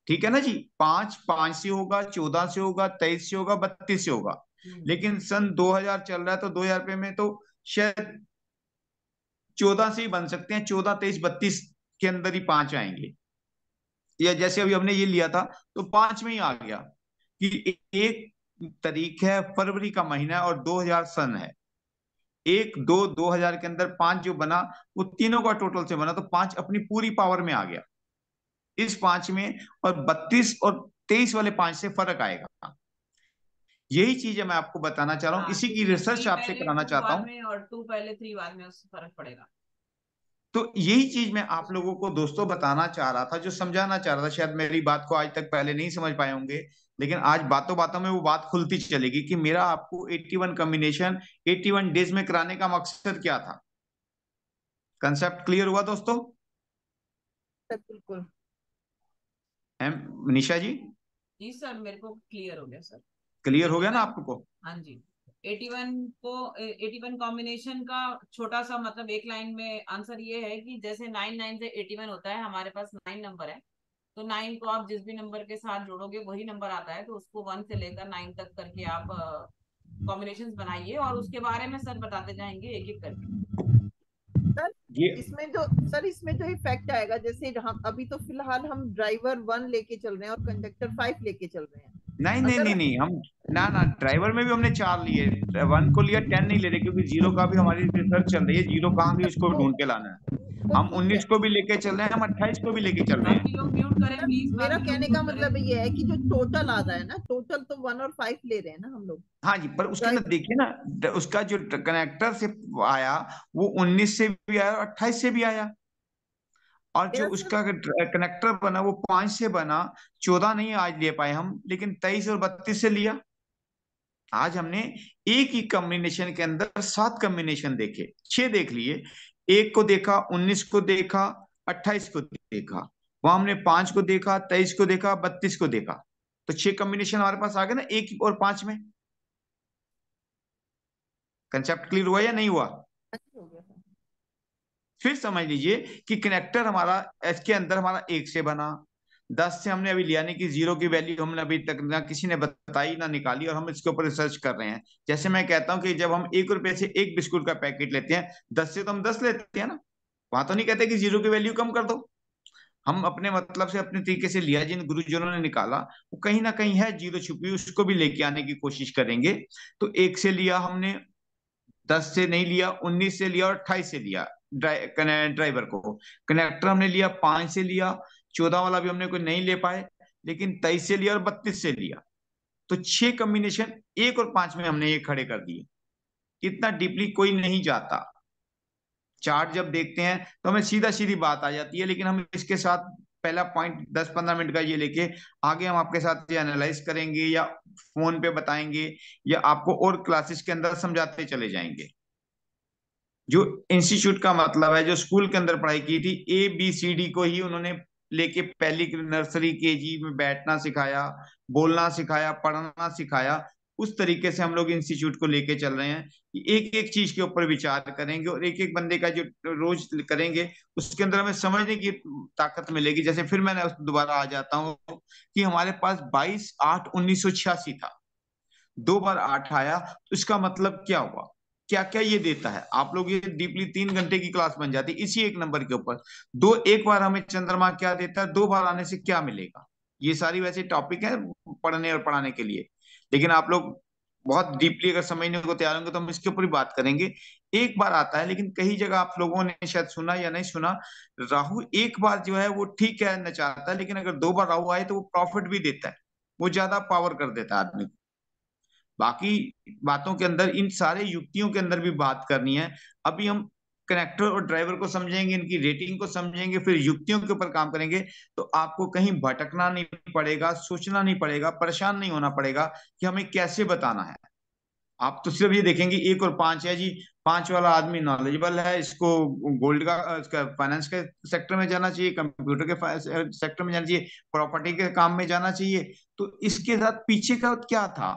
ठीक है ना जी, 5 से होगा, 14 से होगा, 23 से होगा, 32 से होगा। हम्म, लेकिन सन 2000 चल रहा है, तो 2000 रुपये में तो शायद 14 से ही बन सकते हैं, 14 23 32 के अंदर ही 5 आएंगे। या जैसे अभी हमने ये लिया था तो 5 में ही आ गया कि 1 तारीख है, फरवरी का महीना है और 2000 सन है। 1 2 2000 के अंदर 5 जो बना वो तीनों का टोटल से बना, तो 5 अपनी पूरी पावर में आ गया इस 5 में। और 32 और 23 वाले 5 से फर्क आएगा। यही चीज है मैं आपको बताना चाह रहा हूँ, हाँ इसी की इसमें रिसर्च 3 आपसे पहले कराना 2 चाहता बाद हूँ। में और 2 पहले 3 बाद में उससे फर्क पड़ेगा। तो यही चीज मैं आप लोगों को दोस्तों बताना चाह रहा था, जो समझाना चाह रहा था। शायद मेरी बात को आज तक पहले नहीं समझ पाए होंगे, लेकिन आज बातों बातों में वो बात खुलती चलेगी कि मेरा आपको 81 कॉम्बिनेशन 81 डेज में कराने का मकसद क्या था। कंसेप्ट क्लियर हुआ दोस्तों? सर बिल्कुल। एम निशा जी, जी सर मेरे को क्लियर हो गया सर। क्लियर हो गया ना 81, आपको? हाँ जी। 81 को 81 कॉम्बिनेशन का छोटा सा मतलब एक लाइन में आंसर ये है कि जैसे 9 9 से 81 होता है, हमारे पास 9 नंबर है, तो 9 को आप जिस भी नंबर के साथ जोड़ोगे वही नंबर आता है, तो उसको 1 से लेकर 9 तक करके आप कॉम्बिनेशंस बनाइए और उसके बारे में सर बताते जाएंगे एक एक करके। सर ये इसमें जो इफेक्ट आएगा, जैसे हम अभी तो फिलहाल हम ड्राइवर 1 लेके चल रहे हैं और कंडक्टर 5 लेके चल रहे हैं। नहीं नहीं अगर नहीं नहीं, हम ना ना ड्राइवर में भी हमने 4 लिए, 1 को लिया, 10 नहीं ले रहे, क्योंकि 0 का भी हमारी रिसर्च चल रही है, 0 कहाँ भी उसको वो ढूंढ के लाना है। वो हम ठीक है। 19 को भी लेके चल रहे हैं, हम 28 को भी लेके चल रहे बाकी हैं। लोग म्यूट करें सर प्लीज, मेरा बाकी लोग कहने का म्यूट मतलब करें। ये है कि जो टोटल आ रहा है ना, टोटल तो 1 और 5 ले रहे हैं ना हम लोग। हाँ जी, पर उसके अंदर ड्राइवर देखिए ना, उसका जो कनेक्टर से आया वो 19 से भी आया और 28 से भी आया, और जो मेरा सर उसका कनेक्टर बना वो 5 से बना। 14 नहीं आज ले पाए हम, लेकिन 23 और 32 से लिया। आज हमने एक ही कॉम्बिनेशन के अंदर 7 कॉम्बिनेशन देखे, 6 देख लिए। 1 को देखा, 19 को देखा, 28 को देखा, वहां हमने 5 को देखा, 23 को देखा, 32 को देखा। तो 6 कॉम्बिनेशन हमारे पास आ गए ना, 1 और 5 में। कंसेप्ट क्लियर हुआ या नहीं हुआ? अच्छा हो गया सर। फिर समझ लीजिए कि कनेक्टर हमारा इसके अंदर हमारा 1 से बना, 10 से हमने अभी लिया नहीं कि 0 की वैल्यू हमने अभी तक ना किसी ने बताई ना निकाली, और हम इसके ऊपर रिसर्च कर रहे हैं। जैसे मैं कहता हूँ कि जब हम 1 रुपए से एक बिस्कुट का पैकेट लेते हैं, 10 से तो हम 10 लेते हैं ना, वहां तो नहीं कहते कि 0 की वैल्यू कम कर दो। हम अपने मतलब से अपने तरीके से लिया, जिन गुरुजनों ने निकाला वो कहीं ना कहीं है 0 छुपी, उसको भी लेके आने की कोशिश करेंगे। तो 1 से लिया हमने, 10 से नहीं लिया, 19 से लिया और 28 से लिया ड्राइवर को। कनेक्टर हमने लिया 5 से लिया, 14 वाला भी हमने कोई नहीं ले पाए, लेकिन 23 से लिया और 32 से लिया। तो 6 कॉम्बिनेशन 1 और 5 में हमने ये खड़े कर दिए। इतना डीपली कोई नहीं जाता। चार्ट जब देखते हैं तो हमें सीधा सीधी बात आ जाती है, लेकिन हम इसके साथ पहला पॉइंट 10-15 मिनट का ये लेके आगे हम आपके साथ ये एनालाइज करेंगे, या फोन पे बताएंगे, या आपको और क्लासेस के अंदर समझाते चले जाएंगे। जो इंस्टीट्यूट का मतलब है, जो स्कूल के अंदर पढ़ाई की थी, ABCD को ही उन्होंने लेके पहली नर्सरी KG में बैठना सिखाया, बोलना सिखाया, पढ़ना सिखाया। उस तरीके से हम लोग इंस्टीट्यूट को लेके चल रहे हैं कि एक एक चीज के ऊपर विचार करेंगे, और एक एक बंदे का जो रोज करेंगे उसके अंदर हमें समझने की ताकत मिलेगी। जैसे फिर मैं दोबारा आ जाता हूँ कि हमारे पास 22/8/1986 था, 2 बार 8 आया, तो इसका मतलब क्या हुआ, क्या क्या ये देता है। आप लोग ये डीपली 3 घंटे की क्लास बन जाती है इसी एक नंबर के ऊपर। एक बार हमें चंद्रमा क्या देता है, 2 बार आने से क्या मिलेगा, ये सारी वैसे टॉपिक है पढ़ने और पढ़ाने के लिए। लेकिन आप लोग बहुत डीपली अगर समझने को तैयार होंगे तो हम इसके ऊपर ही बात करेंगे। एक बार आता है, लेकिन कई जगह आप लोगों ने शायद सुना या नहीं सुना, राहु एक बार जो है वो ठीक है नचाता है, लेकिन अगर 2 बार राहु आए तो वो प्रॉफिट भी देता है, वो ज्यादा पावर कर देता है आदमी को। बाकी बातों के अंदर इन सारे युक्तियों के अंदर भी बात करनी है। अभी हम कनेक्टर और ड्राइवर को समझेंगे, इनकी रेटिंग को समझेंगे, फिर युक्तियों के ऊपर काम करेंगे। तो आपको कहीं भटकना नहीं पड़ेगा, सोचना नहीं पड़ेगा, परेशान नहीं होना पड़ेगा कि हमें कैसे बताना है। आप तो सिर्फ ये देखेंगे 1 और 5 है जी, 5 वाला आदमी नॉलेजेबल है, इसको गोल्ड का फाइनेंस के सेक्टर में जाना चाहिए, कंप्यूटर के सेक्टर में जाना चाहिए, प्रॉपर्टी के काम में जाना चाहिए। तो इसके साथ पीछे का क्या था,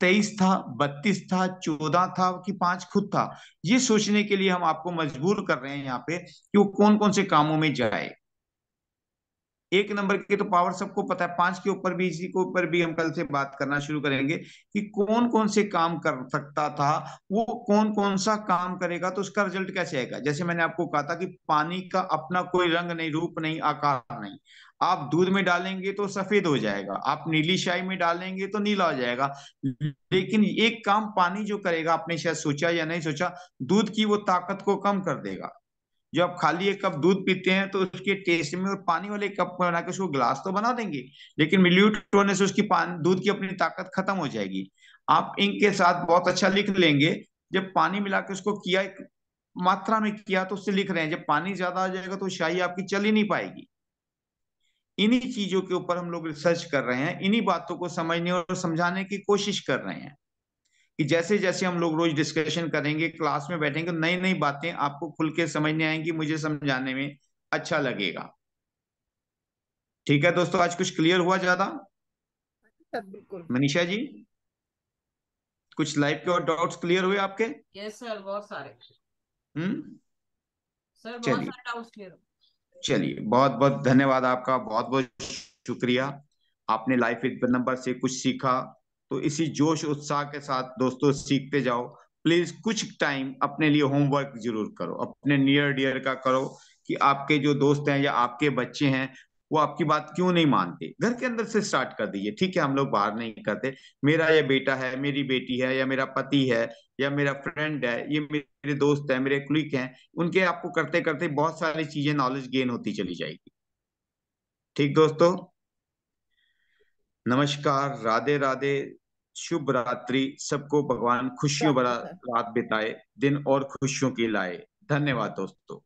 23 था, 32 था, 14 था कि 5 खुद था, ये सोचने के लिए हम आपको मजबूर कर रहे हैं यहाँ पे कि वो कौन कौन से कामों में जाए। 1 नंबर की तो पावर सबको पता है, 5 के ऊपर भी, इसी के ऊपर भी हम कल से बात करना शुरू करेंगे कि कौन कौन से काम कर सकता था, वो कौन कौन सा काम करेगा तो उसका रिजल्ट कैसे आएगा। जैसे मैंने आपको कहा था कि पानी का अपना कोई रंग नहीं, रूप नहीं, आकार नहीं। आप दूध में डालेंगे तो सफेद हो जाएगा, आप नीली शाही में डालेंगे तो नीला हो जाएगा। लेकिन एक काम पानी जो करेगा, आपने शायद सोचा या नहीं सोचा, दूध की वो ताकत को कम कर देगा। जो आप खाली 1 कप दूध पीते हैं तो उसके टेस्ट में, और पानी वाले कप में बना के उसको ग्लास तो बना देंगे, लेकिन मिल्यूट होने से उसकी दूध की अपनी ताकत खत्म हो जाएगी। आप इंक के साथ बहुत अच्छा लिख लेंगे, जब पानी मिला के उसको किया, एक मात्रा में किया तो उससे लिख रहे हैं, जब पानी ज्यादा आ जाएगा तो शाही आपकी चल ही नहीं पाएगी। इन्हीं चीजों के ऊपर हम लोग रिसर्च कर रहे हैं, इन्हीं बातों को समझने और समझाने की कोशिश कर रहे हैं कि जैसे जैसे हम लोग रोज डिस्कशन करेंगे, क्लास में बैठेंगे, नई नई बातें आपको खुल के समझने आएंगी, मुझे समझाने में अच्छा लगेगा। ठीक है दोस्तों, आज कुछ क्लियर हुआ ज्यादा? सर बिल्कुल। मनीषा जी, कुछ लाइव के और डाउट्स क्लियर हुए आपके? यस सर, बहुत सारे। सर बहुत चलिए सारे डाउट्स क्लियर। चलिए, बहुत बहुत धन्यवाद आपका, बहुत बहुत शुक्रिया। आपने लाइफ एक नंबर से कुछ सीखा, तो इसी जोश उत्साह के साथ दोस्तों सीखते जाओ। प्लीज कुछ टाइम अपने लिए होमवर्क जरूर करो, अपने नियर डियर का करो कि आपके जो दोस्त हैं या आपके बच्चे हैं वो आपकी बात क्यों नहीं मानते। घर के अंदर से स्टार्ट कर दीजिए, ठीक है, हम लोग बाहर नहीं करते। मेरा ये बेटा है, मेरी बेटी है, या मेरा पति है, या मेरा फ्रेंड है, ये मेरे दोस्त है, मेरे क्लिक हैं, उनके आपको करते करते बहुत सारी चीजें नॉलेज गेन होती चली जाएगी। ठीक दोस्तों, नमस्कार, राधे राधे, शुभ रात्रि। सबको भगवान खुशियों भरा रात्रि सर। रात बिताए, दिन और खुशियों की लाए। धन्यवाद दोस्तों।